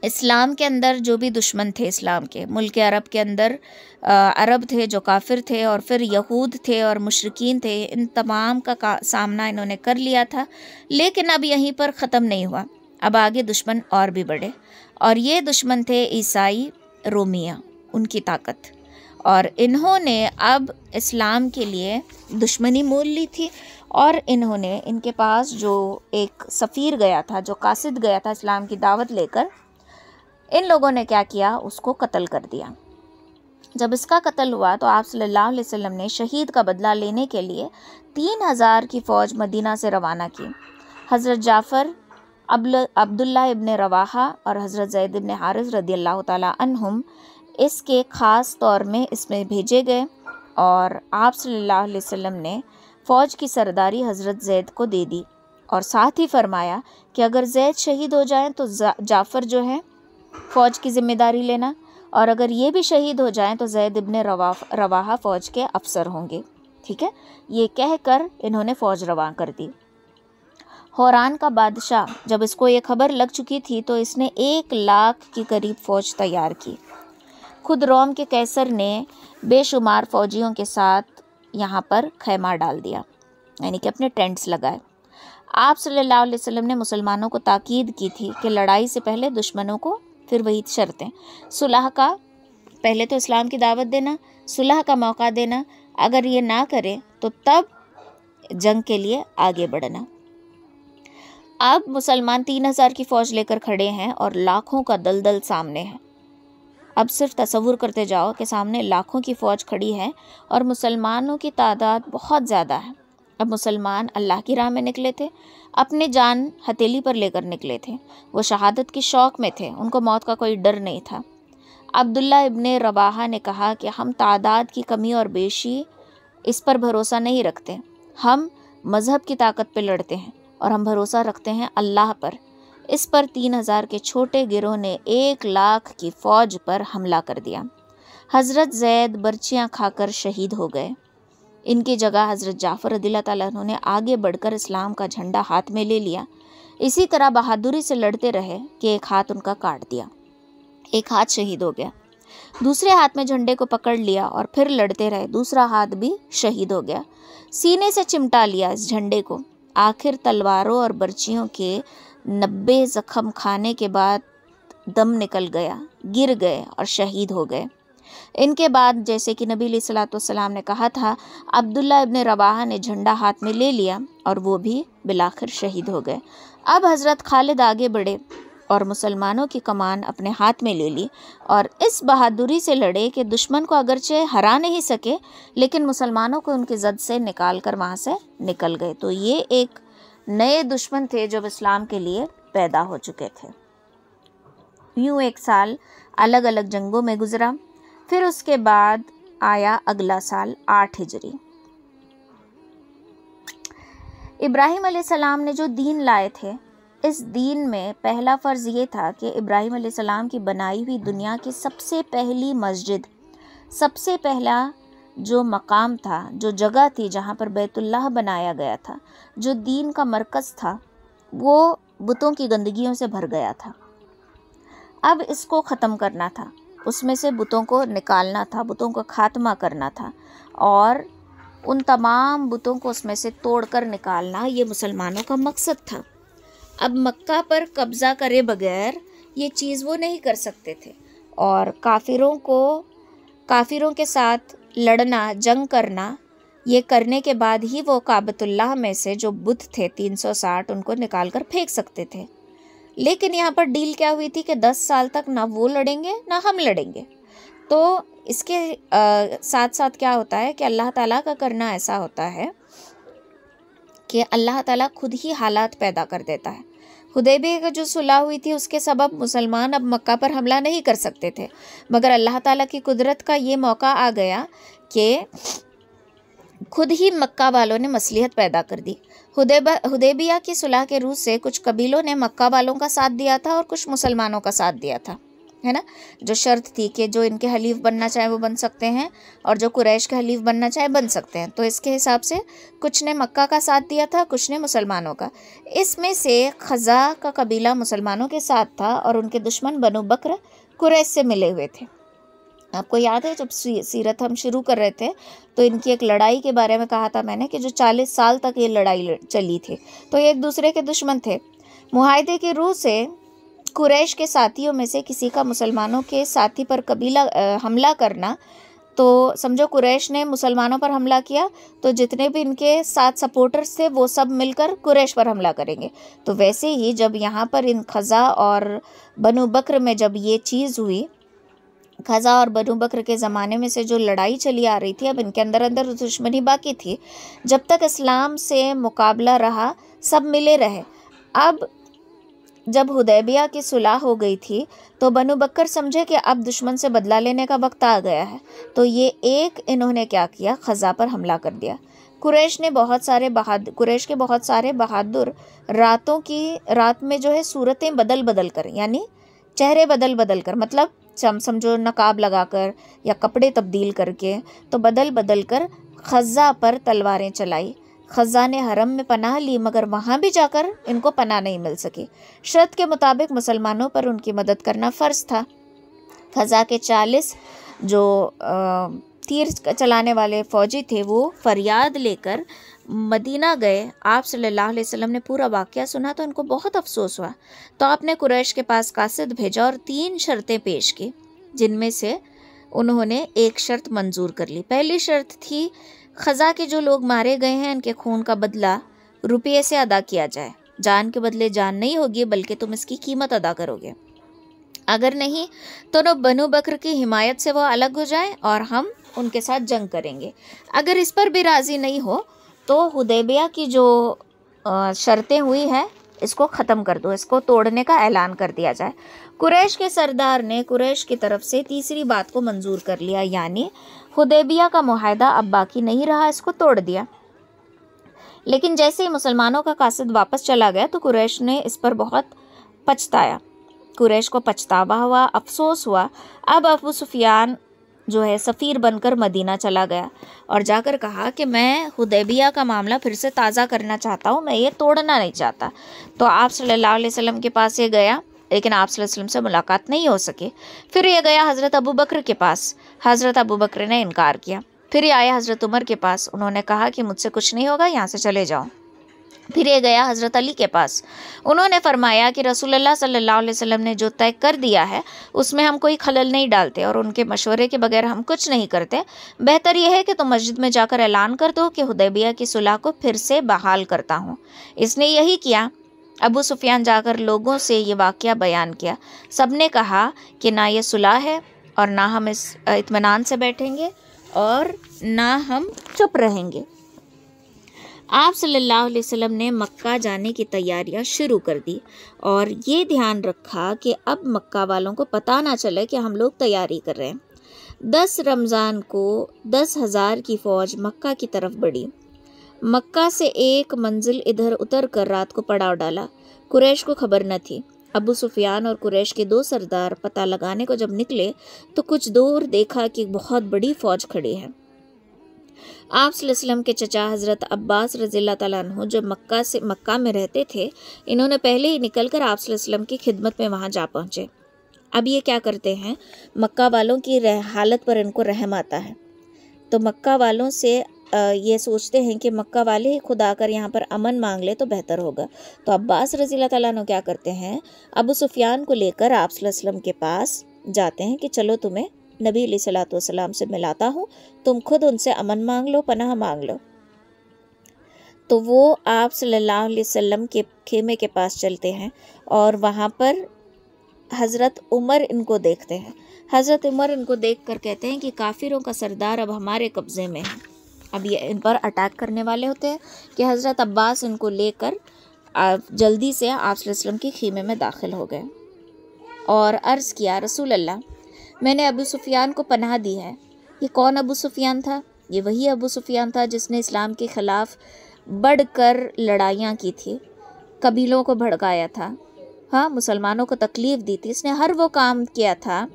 A: اسلام کے اندر جو بھی دشمن تھے، اسلام کے ملک عرب کے اندر عرب تھے جو کافر تھے، اور پھر یہود تھے اور مشرکین تھے، ان تمام کا سامنا انہوں نے کر لیا تھا. لیکن اب یہیں پر ختم نہیں ہوا، اب آگے دشمن اور بھی بڑھے، اور یہ دشمن تھے عیسائی رومیہ، ان کی طاقت. اور انہوں نے اب اسلام کے لیے دشمنی مول لی تھی، اور انہوں نے ان کے پاس جو ایک سفیر گیا تھا، جو قاصد گیا تھا اسلام کی دعوت لے کر، ان لوگوں نے کیا کیا، اس کو قتل کر دیا. جب اس کا قتل ہوا تو آپ صلی اللہ علیہ وسلم نے شہید کا بدلہ لینے کے لیے 3000 کی فوج مدینہ سے روانہ کی. حضرت جعفر، عبداللہ ابن رواحہ اور حضرت زید ابن حارث رضی اللہ تعالیٰ عنہم اس کے خاص طور میں اس میں بھیجے گئے، اور آپ صلی اللہ علیہ وسلم نے فوج کی سرداری حضرت زید کو دے دی، اور ساتھ ہی فرمایا کہ اگر زید شہید ہو جائیں تو جعفر جو ہے فوج کی ذمہ داری لینا، اور اگر یہ بھی شہید ہو جائیں تو زید ابن رواحہ فوج کے افسر ہوں گے. ٹھیک ہے، یہ کہہ کر انہوں نے فوج رواں کر دی. حوران کا بادشاہ جب اس کو یہ خبر لگ چکی تھی تو اس نے 1 لاکھ کی قریب فوج تیار کی. خود روم کے قیصر نے بے شمار فوجیوں کے ساتھ یہاں پر خیمہ ڈال دیا، یعنی کہ اپنے ٹینٹس لگائے. آپ صلی اللہ علیہ وسلم نے مسلمانوں کو تاکید کی تھی کہ لڑائی سے پہلے دشمنوں کو، پھر وہی شرطیں، صلح کا، پہلے تو اسلام کی دعوت دینا، صلح کا موقع دینا، اگر یہ نہ کرے تو تب جنگ کے لیے آگے بڑھنا. اب مسلمان 3000 کی فوج لے کر کھڑے ہیں اور لاکھوں کا دلدل سامنے ہے. اب صرف تصور کرتے جاؤ کہ سامنے لاکھوں کی فوج کھڑی ہے اور مسلمانوں کی تعداد بہت زیادہ ہے۔ اب مسلمان اللہ کی راہ میں نکلے تھے، اپنے جان ہتھیلی پر لے کر نکلے تھے، وہ شہادت کی شوق میں تھے، ان کو موت کا کوئی ڈر نہیں تھا۔ عبداللہ ابن رواحہ نے کہا کہ ہم تعداد کی کمی اور بیشی اس پر بھروسہ نہیں رکھتے، ہم مذہب کی طاقت پہ لڑتے ہیں اور ہم بھروسہ رکھتے ہیں اللہ پر۔ اس پر 3000 کے چھوٹے گروہ نے 1,00,000 کی فوج پر حملہ کر دیا۔ حضرت زید برچیاں کھا کر شہید ہو گئے۔ ان کی جگہ حضرت جعفر رضی اللہ تعالیٰ عنہ نے آگے بڑھ کر اسلام کا جھنڈا ہاتھ میں لے لیا۔ اسی طرح بہادری سے لڑتے رہے کہ ایک ہاتھ ان کا کاٹ دیا، ایک ہاتھ شہید ہو گیا، دوسرے ہاتھ میں جھنڈے کو پکڑ لیا اور پھر لڑتے رہے، دوسرا ہاتھ بھی شہید ہو گیا، سینے سے چمٹا لیا اس جھنڈے کو۔ آخر تلواروں اور برچیوں کے 90 زخم کھانے کے بعد دم نکل گیا، گر گئے اور شہید ہو گئے۔ ان کے بعد جیسے کہ نبی علیہ الصلوۃ والسلام نے کہا تھا، عبداللہ ابن رواحہ نے جھنڈا ہاتھ میں لے لیا اور وہ بھی بالآخر شہید ہو گئے۔ اب حضرت خالد آگے بڑھے اور مسلمانوں کی کمان اپنے ہاتھ میں لے لی اور اس بہادری سے لڑے کہ دشمن کو اگرچہ ہرا نہیں سکے لیکن مسلمانوں کو ان کی زد سے نکال کر وہاں سے نکل گئے۔ تو یہ ایک نئے دشمن تھے جو اسلام کے لیے پیدا ہو چکے تھے۔ یوں ایک سال الگ الگ جنگوں میں گزرا، پھر اس کے بعد آیا اگلا سال 8 ہجری۔ ابراہیم علیہ السلام نے جو دین لائے تھے، اس دین میں پہلا فرض یہ تھا کہ ابراہیم علیہ السلام کی بنائی ہوئی دنیا کی سب سے پہلی مسجد، سب سے پہلا جو مقام تھا، جو جگہ تھی جہاں پر بیت اللہ بنایا گیا تھا، جو دین کا مرکز تھا، وہ بتوں کی گندگیوں سے بھر گیا تھا۔ اب اس کو ختم کرنا تھا، اس میں سے بتوں کو نکالنا تھا، بتوں کا خاتمہ کرنا تھا اور ان تمام بتوں کو اس میں سے توڑ کر نکالنا، یہ مسلمانوں کا مقصد تھا۔ اب مکہ پر قبضہ کرے بغیر یہ چیز وہ نہیں کر سکتے تھے، اور کافروں کے ساتھ لڑنا، جنگ کرنا، یہ کرنے کے بعد ہی وہ کعبۃ اللہ میں سے جو بت تھے 360 ان کو نکال کر پھینک سکتے تھے۔ لیکن یہاں پر ڈیل کیا ہوئی تھی کہ 10 سال تک نہ وہ لڑیں گے نہ ہم لڑیں گے۔ تو اس کے ساتھ ساتھ کیا ہوتا ہے کہ اللہ تعالیٰ کا کرنا ایسا ہوتا ہے کہ اللہ تعالیٰ خود ہی حالات پیدا کر دیتا ہے۔ حدیبیہ کا جو صلح ہوئی تھی اس کے سبب مسلمان اب مکہ پر حملہ نہیں کر سکتے تھے، مگر اللہ تعالیٰ کی قدرت کا یہ موقع آ گیا کہ خود ہی مکہ والوں نے مصلحت پیدا کر دی۔ حدیبیہ کی صلح کے روز سے کچھ قبیلوں نے مکہ والوں کا ساتھ دیا تھا اور کچھ مسلمانوں کا ساتھ دیا تھا، ہے نا، جو شرط تھی کہ جو ان کے حلیف بننا چاہے وہ بن سکتے ہیں اور جو قریش کے حلیف بننا چاہے بن سکتے ہیں۔ تو اس کے حساب سے کچھ نے مکہ کا ساتھ دیا تھا، کچھ نے مسلمانوں کا۔ اس میں سے خزا کا قبیلہ مسلمانوں کے ساتھ تھا اور ان کے دشمن بنو بکر قریش سے ملے ہوئے تھے۔ آپ کو یاد ہے جب سیرت ہم شروع کر رہے تھے تو ان کی ایک لڑائی کے بارے میں کہا تھا میں نے کہ جو 40 سال تک یہ لڑائی چلی تھی، تو یہ ایک دوسرے کے دشمن تھے۔ معاہدے کی روح سے قریش کے ساتھیوں میں سے کسی کا مسلمانوں کے ساتھی پر حملہ کرنا، تو سمجھو قریش نے مسلمانوں پر حملہ کیا تو جتنے بھی ان کے ساتھ سپورٹرز تھے وہ سب مل کر قریش پر حملہ کریں گے۔ تو ویسے ہی جب یہاں پر ان خزا اور بنو بکر میں جب یہ چیز ہوئی، خزا اور بنو بکر کے زمانے میں سے جو لڑائی چلی آ رہی تھی، اب ان کے اندر دشمنی باقی تھی، جب تک اسلام سے مقابلہ رہا سب ملے رہے۔ اب جب حدیبیہ کی صلح ہو گئی تھی تو بنو بکر سمجھے کہ اب دشمن سے بدلہ لینے کا وقت آ گیا ہے، تو انہوں نے کیا کیا، خزا پر حملہ کر دیا۔ قریش کے بہت سارے بہادر رات میں جو ہے صورتیں بدل کر، یعنی چہرے بدل کر، مطلب سمجھو نقاب لگا کر یا کپڑے تبدیل کر کے، تو بدل کر خزا پر تلواریں چلائی۔ خزا نے حرم میں پناہ لی مگر وہاں بھی جا کر ان کو پناہ نہیں مل سکی۔ شرط کے مطابق مسلمانوں پر ان کی مدد کرنا فرض تھا۔ خزا کے 40 جو تیر چلانے والے فوجی تھے وہ فریاد لے کر مدینہ گئے۔ آپ صلی اللہ علیہ وسلم نے پورا واقعہ سنا تو ان کو بہت افسوس ہوا، تو آپ نے قریش کے پاس قاصد بھیجا اور 3 شرطیں پیش کی، جن میں سے انہوں نے ایک شرط منظور کر لی۔ پہلی شرط تھی خزا کے جو لوگ مارے گئے ہیں ان کے خون کا بدلہ روپیے سے ادا کیا جائے، جان کے بدلے جان نہیں ہوگی بلکہ تم اس کی قیمت ادا کرو گے۔ اگر نہیں تو بنو بکر کی حمایت سے وہ الگ ہو جائیں اور ہم ان کے ساتھ جنگ کریں گے۔ اگر اس پر بھی راضی نہیں ہو تو حدیبیہ کی جو شرطیں ہوئی ہیں اس کو ختم کر دو، اس کو توڑنے کا اعلان کر دیا جائے۔ قریش کے سردار نے قریش کی طرف سے تیسری بات کو منظور کر لیا، یعنی حدیبیہ کا معاہدہ اب باقی نہیں رہا، اس کو توڑ دیا۔ لیکن جیسے ہی مسلمانوں کا قاصد واپس چلا گیا تو قریش نے اس پر بہت پچھتایا، قریش کو پچھتاوا ہوا، افسوس ہوا۔ اب ابو سفیان جو ہے سفیر بن کر مدینہ چلا گیا اور جا کر کہا کہ میں حدیبیہ کا معاملہ پھر سے تازہ کرنا چاہتا ہوں، میں یہ توڑنا نہیں چاہتا۔ تو آپ صلی اللہ علیہ وسلم کے پاس یہ گیا، لیکن آپ صلی اللہ علیہ وسلم سے ملاقات نہیں ہو سکی۔ پھر یہ گیا حضرت ابو بکر کے پاس، حضرت ابو بکر نے انکار کیا۔ پھر یہ آیا حضرت عمر کے پاس، انہوں نے کہا کہ مجھ سے کچھ نہیں ہوگا، یہاں سے چلے جاؤ۔ پھر یہ گیا حضرت علی کے پاس، انہوں نے فرمایا کہ رسول اللہ صلی اللہ علیہ وسلم نے جو طے کر دیا ہے اس میں ہم کوئی خلل نہیں ڈالتے اور ان کے مشورے کے بغیر ہم کچھ نہیں کرتے، بہتر یہ ہے کہ تم مسجد میں جا کر اعلان کر دو کہ حدیبیہ کی صلح کو پھر سے بحال کرتا ہوں۔ اس نے یہی کیا۔ ابو سفیان جا کر لوگوں سے یہ واقعہ بیان کیا، سب نے کہا کہ نہ یہ صلح ہے اور نہ ہم اس اطمینان سے بیٹھیں گے اور نہ ہم چپ رہیں گے۔ آپ صلی اللہ علیہ وسلم نے مکہ جانے کی تیاریاں شروع کر دی اور یہ دھیان رکھا کہ اب مکہ والوں کو پتہ نہ چلے کہ ہم لوگ تیاری کر رہے ہیں۔ 10 رمضان کو 10,000 کی فوج مکہ کی طرف بڑھی۔ مکہ سے ایک منزل ادھر اتر کر رات کو پڑاؤ ڈالا۔ قریش کو خبر نہ تھی۔ ابو سفیان اور قریش کے 2 سردار پتہ لگانے کو جب نکلے تو کچھ دور دیکھا کہ بہت بڑی فوج کھڑی ہے۔ آپ صلی اللہ علیہ وسلم کے چچا حضرت عباس رضی اللہ تعالیٰ عنہ جو مکہ میں رہتے تھے، انہوں نے پہلے ہی نکل کر آپ صلی اللہ علیہ وسلم کی خدمت میں وہاں جا پہنچے۔ اب یہ کیا کرتے ہیں، مکہ والوں کی حالت پر ان کو رحم آتا ہے، تو مکہ والوں سے یہ سوچتے ہیں کہ مکہ والے ہی خدا کر یہاں پر امن مانگ لے تو بہتر ہوگا۔ تو عباس رضی اللہ تعالیٰ عنہ کیا کرتے ہیں، ابو سفیان کو لے کر آپ صلی اللہ علیہ وسلم کے پاس جاتے ہیں کہ چلو تمہیں نبی علیہ الصلوۃ والسلام سے ملاتا ہوں، تم خود ان سے امن مانگ لو، پناہ مانگ لو۔ تو وہ آپ صلی اللہ علیہ وسلم کے خیمے کے پاس چلتے ہیں اور وہاں پر حضرت عمر ان کو دیکھتے ہیں۔ حضرت عمر ان کو دیکھ کر کہتے ہیں کہ کافروں کا سردار اب ہمارے قبضے میں ہے، اب یہ ان پر اٹیک کرنے والے ہوتے ہیں کہ حضرت عباس ان کو لے کر جلدی سے آپ صلی اللہ علیہ وسلم کی خیمے میں داخل ہو گئے اور عرض کیا، رسول اللہ میں نے ابو سفیان کو پناہ دی ہے۔ یہ کون ابو سفیان تھا؟ یہ وہی ابو سفیان تھا جس نے اسلام کے خلاف بڑھ کر لڑائیاں کی تھی، قبیلوں کو بھڑکایا تھا، ہاں مسلمانوں کو تکلیف دی تھی۔ اس نے ہر وہ کام کیا تھا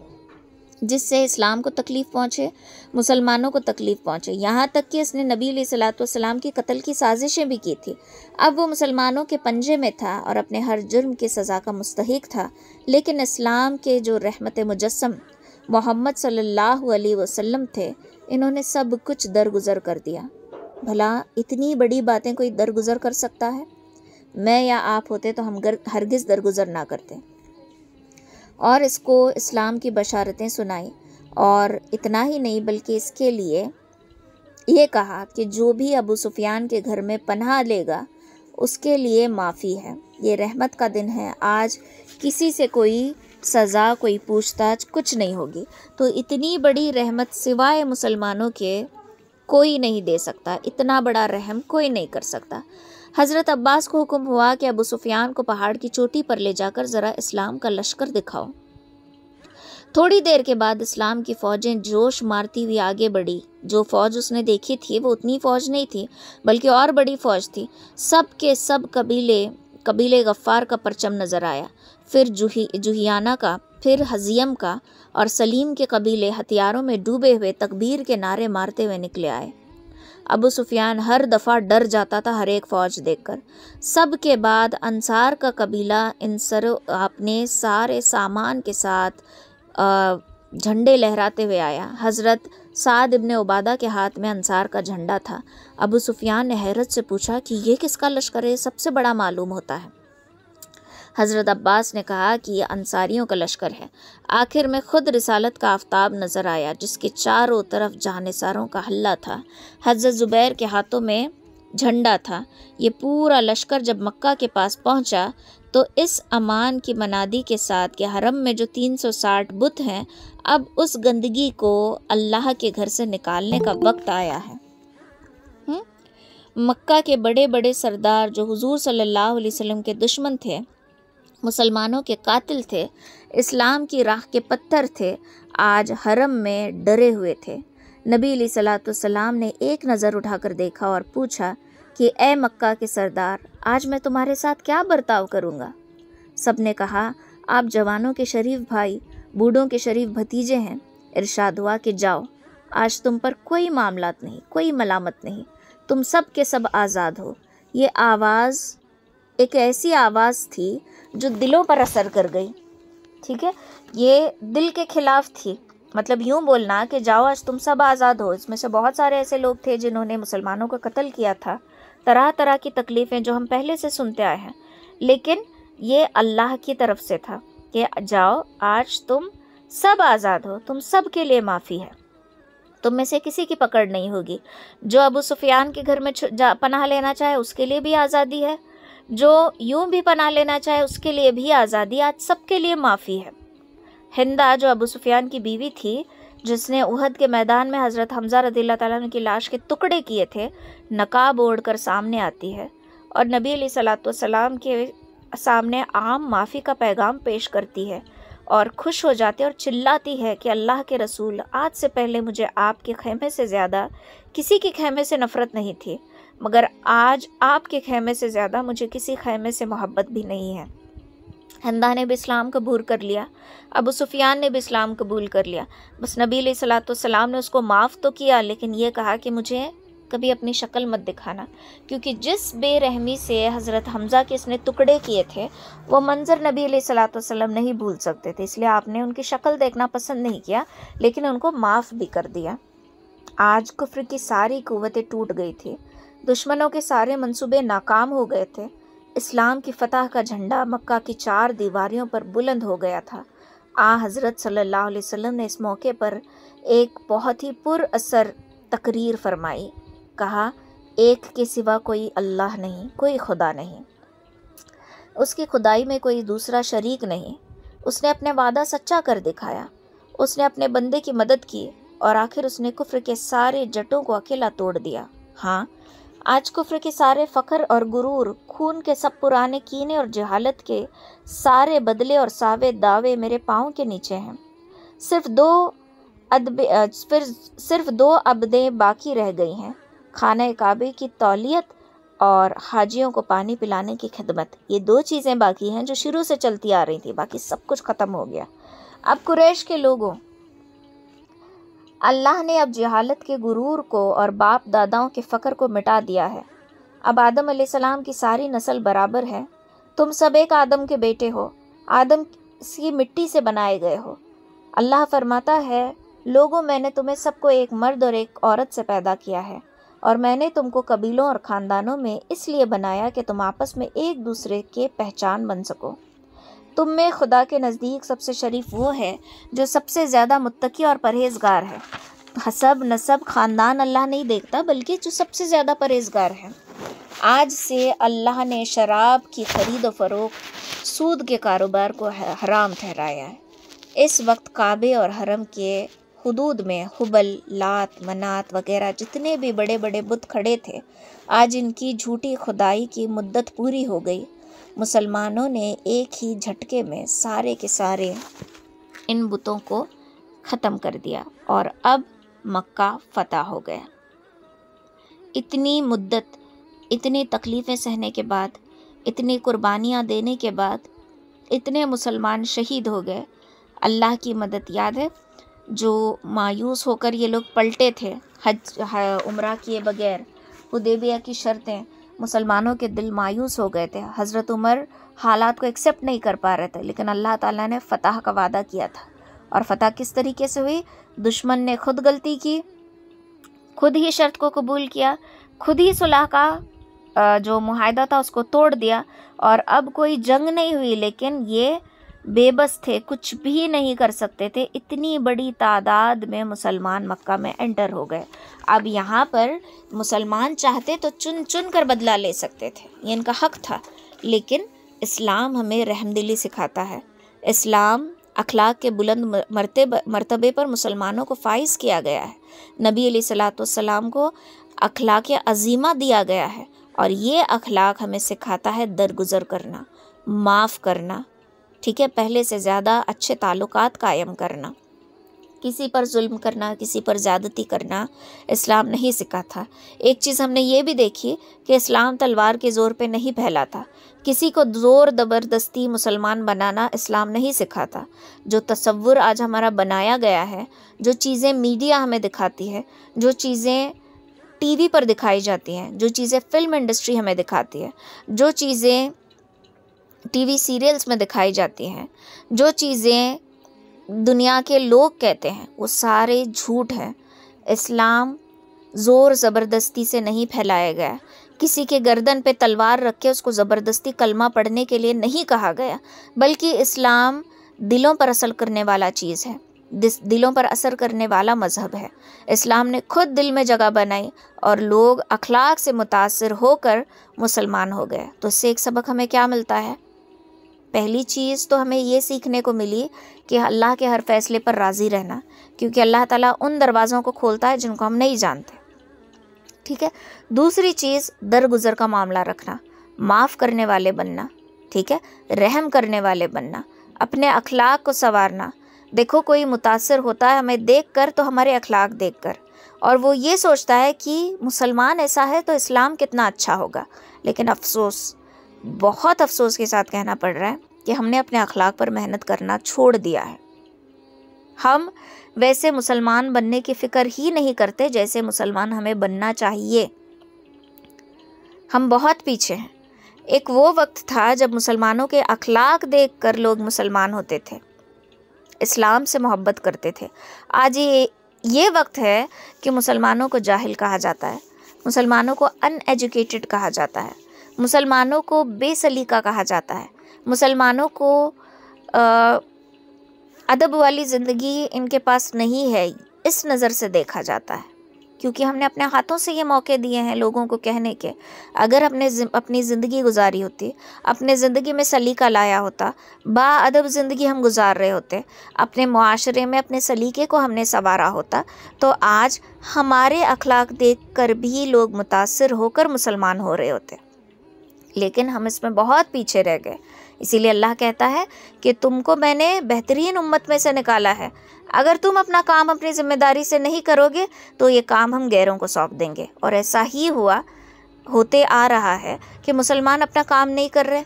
A: جس سے اسلام کو تکلیف پہنچے، مسلمانوں کو تکلیف پہنچے، یہاں تک کہ اس نے نبی علیہ الصلوۃ والسلام کی قتل کی سازشیں بھی کی تھی۔ اب وہ مسلمانوں کے پنجے میں تھا اور اپنے ہر جرم کی سزا کا مستحق تھا، لیکن اسلام کے جو رحمت مجسم محمد صلی اللہ علیہ وسلم تھے، انہوں نے سب کچھ درگزر کر دیا۔ بھلا اتنی بڑی باتیں کوئی درگزر کر سکتا ہے؟ میں یا آپ ہوتے تو ہم ہرگز درگزر نہ کرتے۔ اور اس کو اسلام کی بشارتیں سنائی، اور اتنا ہی نہیں بلکہ اس کے لیے یہ کہا کہ جو بھی ابو سفیان کے گھر میں پناہ لے گا اس کے لیے معافی ہے، یہ رحمت کا دن ہے، آج کسی سے کوئی سزا، کوئی پوچھ تاچھ کچھ نہیں ہوگی۔ تو اتنی بڑی رحمت سوائے مسلمانوں کے کوئی نہیں دے سکتا، اتنا بڑا رحم کوئی نہیں کر سکتا۔ حضرت عباس کو حکم ہوا کہ ابو سفیان کو پہاڑ کی چوٹی پر لے جا کر ذرا اسلام کا لشکر دکھاؤ۔ تھوڑی دیر کے بعد اسلام کی فوجیں جوش مارتی ہوئی آگے بڑھی۔ جو فوج اس نے دیکھی تھی وہ اتنی فوج نہیں تھی بلکہ اور بڑی فوج تھی۔ سب کے سب قبیلے غفار کا پرچم نظر آیا، پھر جوہیانہ کا، پھر حزیم کا، اور سلیم کے قبیلے ہتھیاروں میں ڈوبے ہوئے تکبیر کے نعرے مارتے ہوئے نکلے آئے۔ ابو سفیان ہر دفعہ ڈر جاتا تھا ہر ایک فوج دیکھ کر۔ سب کے بعد انصار کا قبیلہ اپنے سارے سامان کے ساتھ جھنڈے لہراتے ہوئے آیا۔ حضرت سعد ابن عبادہ کے ہاتھ میں انصار کا جھنڈا تھا۔ ابو سفیان نے حیرت سے پوچھا کہ یہ کس کا لشکر ہے؟ سب سے بڑا معلوم ہوتا ہے۔ حضرت عباس نے کہا کہ یہ انصاریوں کا لشکر ہے۔ آخر میں خود رسالت کا آفتاب نظر آیا جس کے چاروں طرف جانثاروں کا حلہ تھا۔ حضرت زبیر کے ہاتھوں میں جھنڈا تھا۔ یہ پورا لشکر جب مکہ کے پاس پہنچا تو اس امان کی منادی کے ساتھ کہ حرم میں جو 360 بت ہیں، اب اس گندگی کو اللہ کے گھر سے نکالنے کا وقت آیا ہے۔ مکہ کے بڑے بڑے سردار جو حضور صلی اللہ علیہ وسلم کے دشمن تھے، مسلمانوں کے قاتل تھے، اسلام کی راہ کے پتھر تھے، آج حرم میں ڈرے ہوئے تھے۔ نبی علیہ الصلوۃ والسلام نے ایک نظر اٹھا کر دیکھا اور پوچھا کہ اے مکہ کے سردار، آج میں تمہارے ساتھ کیا برتاؤ کروں گا؟ سب نے کہا آپ جوانوں کے شریف بھائی، بوڑھوں کے شریف بھتیجے ہیں۔ ارشاد ہوا کہ جاؤ، آج تم پر کوئی معاملات نہیں، کوئی ملامت نہیں، تم سب کے سب آزاد ہو۔ یہ آواز ایک ایسی آواز تھی جو دلوں پر اثر کر گئی، ٹھیک ہے، یہ دل کے خلاف تھی۔ مطلب یوں بولنا کہ جاؤ آج تم سب آزاد ہو، اس میں سے بہت سارے ایسے لوگ تھے جنہوں نے مسلمانوں کا قتل کیا تھا، طرح طرح کی تکلیفیں جو ہم پہلے سے سنتے آئے ہیں، لیکن یہ اللہ کی طرف سے تھا کہ جاؤ آج تم سب آزاد ہو، تم سب کے لیے معافی ہے، تم میں سے کسی کی پکڑ نہیں ہوگی۔ جو ابو سفیان کے گھر میں پناہ لینا چاہے اس کے لیے بھی آزادی ہے، جو یوں بھی پناہ لینا چاہے اس کے لیے بھی آزادی، آج سب کے لیے معافی ہے۔ ہندا جو ابو سفیان کی بیوی تھی، جس نے احد کے میدان میں حضرت حمزہ رضی اللہ تعالیٰ عنہ کی لاش کے ٹکڑے کیے تھے، نقاب اوڑھ کر سامنے آتی ہے اور نبی علیہ الصلوۃ والسلام کے سامنے عام معافی کا پیغام پیش کرتی ہے اور خوش ہو جاتی ہے اور چلاتی ہے کہ اللہ کے رسول، آج سے پہلے مجھے آپ کے خیمے سے زیادہ کسی کے خیمے سے نفرت نہیں تھی، مگر آج آپ کے خیمے سے زیادہ مجھے کسی خیمے سے محبت بھی نہیں ہے۔ ہندا نے بھی اسلام قبول کر لیا، ابو سفیان نے بھی اسلام قبول کر لیا، بس نبی علیہ الصلوۃ والسلام نے اس کو معاف تو کیا، لیکن یہ کہا کہ مجھے کبھی اپنی شکل مت دکھانا، کیونکہ جس بے رحمی سے حضرت حمزہ کے اس نے ٹکڑے کیے تھے وہ منظر نبی علیہ الصلوۃ والسلام نہیں بھول سکتے تھے، اس لیے آپ نے ان کی شکل دیکھنا پسند نہیں کیا، لیکن ان کو معاف بھی کر دیا۔ آج کفر کی ساری قوتیں ٹوٹ گئی تھی، دشمنوں کے سارے منصوبے ناکام ہو گئے تھے، اسلام کی فتح کا جھنڈا مکہ کی 4 دیواریوں پر بلند ہو گیا تھا۔ حضرت صلی اللہ علیہ وسلم نے اس موقع پر ایک بہت ہی پر اثر تقریر فرمائی، کہا ایک کے سوا کوئی اللہ نہیں، کوئی خدا نہیں، اس کی خدائی میں کوئی دوسرا شریک نہیں، اس نے اپنے وعدہ سچا کر دکھایا، اس نے اپنے بندے کی مدد کی اور آخر اس نے کفر کے سارے جٹوں کو اکیلا توڑ دیا۔ ہاں، آج کفر کے سارے فخر اور غرور، خون کے سب پرانے کینے اور جہالت کے سارے بدلے اور ساوے دعوے میرے پاؤں کے نیچے ہیں۔ صرف دو عبدیں باقی رہ گئی ہیں، خانہ کعبے کی تولیت اور حاجیوں کو پانی پلانے کی خدمت۔ یہ 2 چیزیں باقی ہیں جو شروع سے چلتی آ رہی تھی، باقی سب کچھ ختم ہو گیا۔ اب قریش کے لوگوں، اللہ نے اب جہالت کے غرور کو اور باپ داداؤں کے فقر کو مٹا دیا ہے۔ اب آدم علیہ السلام کی ساری نسل برابر ہے، تم سب ایک آدم کے بیٹے ہو، آدم کی مٹی سے بنائے گئے ہو۔ اللہ فرماتا ہے، لوگوں میں نے تمہیں سب کو ایک مرد اور ایک عورت سے پیدا کیا ہے، اور میں نے تم کو قبیلوں اور خاندانوں میں اس لیے بنایا کہ تم آپس میں ایک دوسرے کے پہچان بن سکو۔ تم میں خدا کے نزدیک سب سے شریف وہ ہے جو سب سے زیادہ متقی اور پرہیزگار ہے۔ حسب نسب خاندان اللہ نہیں دیکھتا، بلکہ جو سب سے زیادہ پرہیزگار ہے۔ آج سے اللہ نے شراب کی خرید و فروخت، سود کے کاروبار کو حرام ٹھہرایا ہے۔ اس وقت کعبے اور حرم کے حدود میں حبل، لات، منات وغیرہ جتنے بھی بڑے بڑے بت کھڑے تھے، آج ان کی جھوٹی خدائی کی مدت پوری ہو گئی۔ مسلمانوں نے ایک ہی جھٹکے میں سارے کے سارے ان بتوں کو ختم کر دیا اور اب مکہ فتح ہو گیا۔ اتنی مدت، اتنی تکلیفیں سہنے کے بعد، اتنی قربانیاں دینے کے بعد، اتنے مسلمان شہید ہو گئے۔ اللہ کی مدد یاد ہے، جو مایوس ہو کر یہ لوگ پلٹے تھے حج عمرہ کیے بغیر، حدیبیہ کی شرطیں، مسلمانوں کے دل مایوس ہو گئے تھے۔ حضرت عمر حالات کو ایکسیپٹ نہیں کر پا رہے تھے، لیکن اللہ تعالیٰ نے فتح کا وعدہ کیا تھا، اور فتح کس طریقے سے ہوئی؟ دشمن نے خود غلطی کی، خود ہی شرط کو قبول کیا، خود ہی صلح کا جو معاہدہ تھا اس کو توڑ دیا، اور اب کوئی جنگ نہیں ہوئی، لیکن یہ بے بس تھے, کچھ بھی نہیں کر سکتے تھے. اتنی بڑی تعداد میں مسلمان مکہ میں انٹر ہو گئے. اب یہاں پر مسلمان چاہتے تو چن چن کر بدلہ لے سکتے تھے, یہ ان کا حق تھا. لیکن اسلام ہمیں رحم دلی سکھاتا ہے. اسلام اخلاق کے بلند مرتبے پر مسلمانوں کو فائز کیا گیا ہے. نبی علیہ الصلوۃ والسلام کو اخلاق عظیمہ دیا گیا ہے, اور یہ اخلاق ہمیں سکھاتا ہے درگزر کرنا, معاف کرنا, ٹھیک ہے, پہلے سے زیادہ اچھے تعلقات قائم کرنا. کسی پر ظلم کرنا, کسی پر زیادتی کرنا اسلام نہیں سکھاتا. ایک چیز ہم نے یہ بھی دیکھی کہ اسلام تلوار کے زور پہ نہیں پھیلاتا. کسی کو زور زبردستی مسلمان بنانا اسلام نہیں سکھاتا. جو تصور آج ہمارا بنایا گیا ہے, جو چیزیں میڈیا ہمیں دکھاتی ہے, جو چیزیں ٹی وی پر دکھائی جاتی ہیں, جو چیزیں فلم انڈسٹری ہمیں دکھاتی ہے, جو چیزیں ٹی وی سیریلز میں دکھائی جاتی ہیں, جو چیزیں دنیا کے لوگ کہتے ہیں, وہ سارے جھوٹ ہیں. اسلام زور زبردستی سے نہیں پھیلایا گیا. کسی کے گردن پہ تلوار رکھ کے اس کو زبردستی کلمہ پڑھنے کے لیے نہیں کہا گیا, بلکہ اسلام دلوں پر اثر کرنے والا چیز ہے, دلوں پر اثر کرنے والا مذہب ہے. اسلام نے خود دل میں جگہ بنائی اور لوگ اخلاق سے متاثر ہو کر مسلمان ہو گئے. تو اس سے ایک سبق ہمیں کیا ملتا ہے؟ پہلی چیز تو ہمیں یہ سیکھنے کو ملی کہ اللہ کے ہر فیصلے پر راضی رہنا, کیونکہ اللہ تعالیٰ ان دروازوں کو کھولتا ہے جن کو ہم نہیں جانتے, ٹھیک ہے. دوسری چیز درگزر کا معاملہ رکھنا, معاف کرنے والے بننا, ٹھیک ہے, رحم کرنے والے بننا, اپنے اخلاق کو سنوارنا. دیکھو کوئی متاثر ہوتا ہے ہمیں دیکھ کر, تو ہمارے اخلاق دیکھ کر, اور وہ یہ سوچتا ہے کہ مسلمان ایسا ہے تو اسلام کتنا اچھا ہوگا. لیکن افسوس, بہت افسوس کے ساتھ کہنا پڑ رہا ہے کہ ہم نے اپنے اخلاق پر محنت کرنا چھوڑ دیا ہے. ہم ویسے مسلمان بننے کی فکر ہی نہیں کرتے جیسے مسلمان ہمیں بننا چاہیے. ہم بہت پیچھے ہیں. ایک وہ وقت تھا جب مسلمانوں کے اخلاق دیکھ کر لوگ مسلمان ہوتے تھے, اسلام سے محبت کرتے تھے. آج یہ وقت ہے کہ مسلمانوں کو جاہل کہا جاتا ہے, مسلمانوں کو ان ایجوکیٹڈ کہا جاتا ہے, مسلمانوں کو بے سلیقہ کہا جاتا ہے, مسلمانوں کو ادب والی زندگی ان کے پاس نہیں ہے, اس نظر سے دیکھا جاتا ہے. کیونکہ ہم نے اپنے ہاتھوں سے یہ موقع دیے ہیں لوگوں کو کہنے کے. اگر ہم نے اپنی زندگی گزاری ہوتی, اپنے زندگی میں سلیقہ لایا ہوتا, با ادب زندگی ہم گزار رہے ہوتے, اپنے معاشرے میں اپنے سلیقے کو ہم نے سنوارا ہوتا, تو آج ہمارے اخلاق دیکھ کر بھی لوگ متاثر ہو کر مسلمان ہو رہے ہوتے. لیکن ہم اس میں بہت پیچھے رہ گئے. اسی لیے اللہ کہتا ہے کہ تم کو میں نے بہترین امت میں سے نکالا ہے. اگر تم اپنا کام اپنی ذمہ داری سے نہیں کرو گے تو یہ کام ہم غیروں کو سونپ دیں گے. اور ایسا ہی ہوتے آ رہا ہے کہ مسلمان اپنا کام نہیں کر رہے,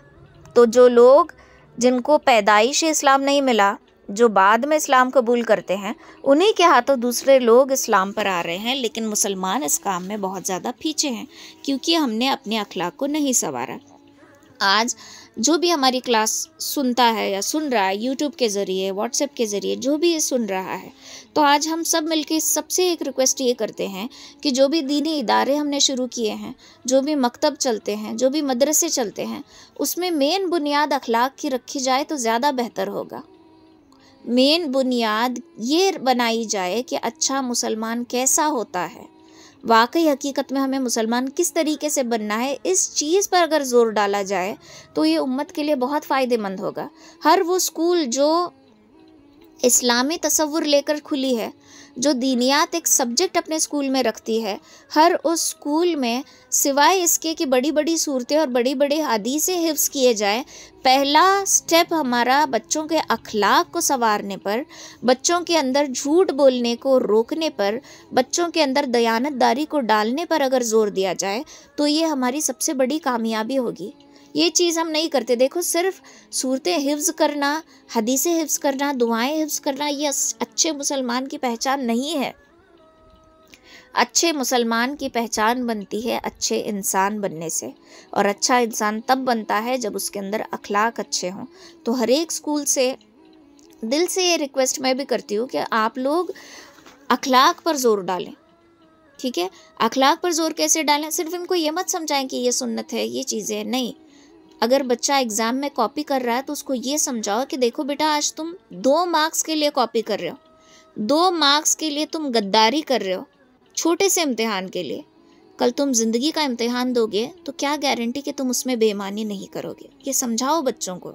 A: تو جو لوگ جن کو پیدائش اسلام نہیں ملا, جو بعد میں اسلام قبول کرتے ہیں, انہی کے ہاتھوں دوسرے لوگ اسلام پر آ رہے ہیں. لیکن مسلمان اس کام میں بہت زیادہ پیچھے ہیں, کیونکہ ہم نے اپنے اخلاق کو نہیں سنوارا. آج جو بھی ہماری کلاس سنتا ہے یا سن رہا ہے یوٹیوب کے ذریعے, واٹس ایپ کے ذریعے, جو بھی یہ سن رہا ہے, تو آج ہم سب مل کے سب سے ایک ریکویسٹ یہ کرتے ہیں کہ جو بھی دینی ادارے ہم نے شروع کیے ہیں, جو بھی مکتب چلتے ہیں, جو بھی مدرسے چلتے ہیں, اس میں مین بنیاد اخلاق کی رکھی جائے تو زیادہ بہتر ہوگا. مین بنیاد یہ بنائی جائے کہ اچھا مسلمان کیسا ہوتا ہے, واقعی حقیقت میں ہمیں مسلمان کس طریقے سے بننا ہے, اس چیز پر اگر زور ڈالا جائے تو یہ امت کے لیے بہت فائدے مند ہوگا. ہر وہ اسکول جو اسلامی تصور لے کر کھلی ہے, جو دینیات ایک سبجیکٹ اپنے اسکول میں رکھتی ہے, ہر اس اسکول میں سوائے اس کے کہ بڑی بڑی صورتیں اور بڑی بڑی حدیثیں حفظ کیے جائیں, پہلا سٹیپ ہمارا بچوں کے اخلاق کو سنوارنے پر, بچوں کے اندر جھوٹ بولنے کو روکنے پر, بچوں کے اندر دیانت داری کو ڈالنے پر اگر زور دیا جائے تو یہ ہماری سب سے بڑی کامیابی ہوگی. یہ چیز ہم نہیں کرتے. دیکھو صرف صورتیں حفظ کرنا, حدیثیں حفظ کرنا, دعائیں حفظ کرنا یہ اچھے مسلمان کی پہچان نہیں ہے. اچھے مسلمان کی پہچان بنتی ہے اچھے انسان بننے سے, اور اچھا انسان تب بنتا ہے جب اس کے اندر اخلاق اچھے ہوں. تو ہر ایک اسکول سے دل سے یہ ریکویسٹ میں بھی کرتی ہوں کہ آپ لوگ اخلاق پر زور ڈالیں. ٹھیک ہے, اخلاق پر زور کیسے ڈالیں؟ صرف ان کو یہ مت سمجھائیں کہ یہ سنت ہے, یہ چیزیں نہیں. اگر بچہ ایگزام میں کاپی کر رہا ہے تو اس کو یہ سمجھاؤ کہ دیکھو بیٹا آج تم 2 مارکس کے لیے کاپی کر رہے ہو، 2 مارکس کے لیے تم غداری کر رہے ہو، چھوٹے سے امتحان کے لیے. کل تم زندگی کا امتحان دو گے تو کیا گارنٹی کہ تم اس میں بے ایمانی نہیں کرو گے. یہ سمجھاؤ بچوں کو.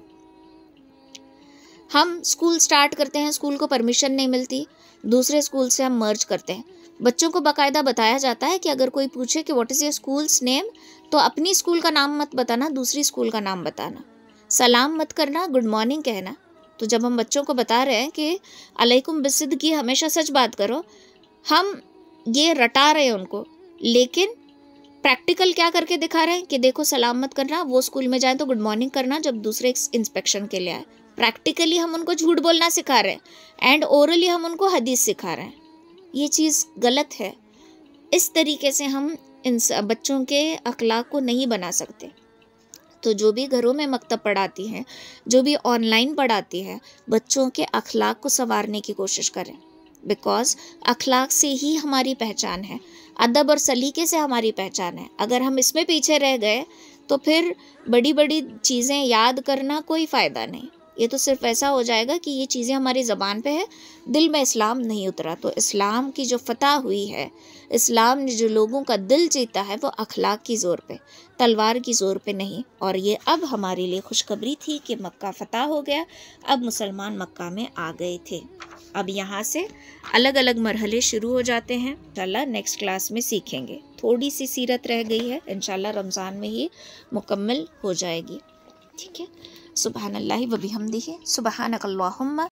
A: ہم اسکول سٹارٹ کرتے ہیں، اسکول کو پرمیشن نہیں ملتی، دوسرے اسکول سے ہم مرج کرتے ہیں. بچوں کو باقاعدہ بتایا جاتا ہے کہ اگر کوئی پوچھے کہ واٹ از یور اسکولس نیم تو اپنی اسکول کا نام مت بتانا، دوسری اسکول کا نام بتانا، سلام مت کرنا، گڈ مارننگ کہنا. تو جب ہم بچوں کو بتا رہے ہیں کہ علیکم بالصدق، ہمیشہ سچ بات کرو، ہم یہ رٹا رہے ہیں ان کو، لیکن پریکٹیکل کیا کر کے دکھا رہے ہیں کہ دیکھو سلام مت کرنا، وہ اسکول میں جائیں تو گڈ مارننگ کرنا جب دوسرے انسپیکشن کے لیے آئے. پریکٹیکلی ہم ان کو جھوٹ بولنا سکھا رہے ہیں اینڈ اورلی ہم ان کو حدیث سکھا رہے ہیں. یہ چیز غلط ہے. اس طریقے سے ہم بچوں کے اخلاق کو نہیں بنا سکتے. تو جو بھی گھروں میں مکتب پڑھاتی ہیں، جو بھی آن لائن پڑھاتی ہے، بچوں کے اخلاق کو سنوارنے کی کوشش کریں، بیکاز اخلاق سے ہی ہماری پہچان ہے، ادب اور سلیقے سے ہماری پہچان ہے. اگر ہم اس میں پیچھے رہ گئے تو پھر بڑی بڑی چیزیں یاد کرنا کوئی فائدہ نہیں. یہ تو صرف ایسا ہو جائے گا کہ یہ چیزیں ہماری زبان پہ ہے، دل میں اسلام نہیں اترا. تو اسلام کی جو فتح ہوئی ہے، اسلام نے جو لوگوں کا دل جیتا ہے، وہ اخلاق کی زور پہ، تلوار کی زور پہ نہیں. اور یہ اب ہمارے لیے خوشخبری تھی کہ مکہ فتح ہو گیا، اب مسلمان مکہ میں آ گئے تھے. اب یہاں سے الگ الگ مرحلے شروع ہو جاتے ہیں. انشاءاللہ نیکسٹ کلاس میں سیکھیں گے. تھوڑی سی سیرت رہ گئی ہے، انشاءاللہ رمضان میں ہی مکمل ہو جائے گی. ٹھیک ہے. سبحان اللہ و بحمدہ، سبحانک اللہم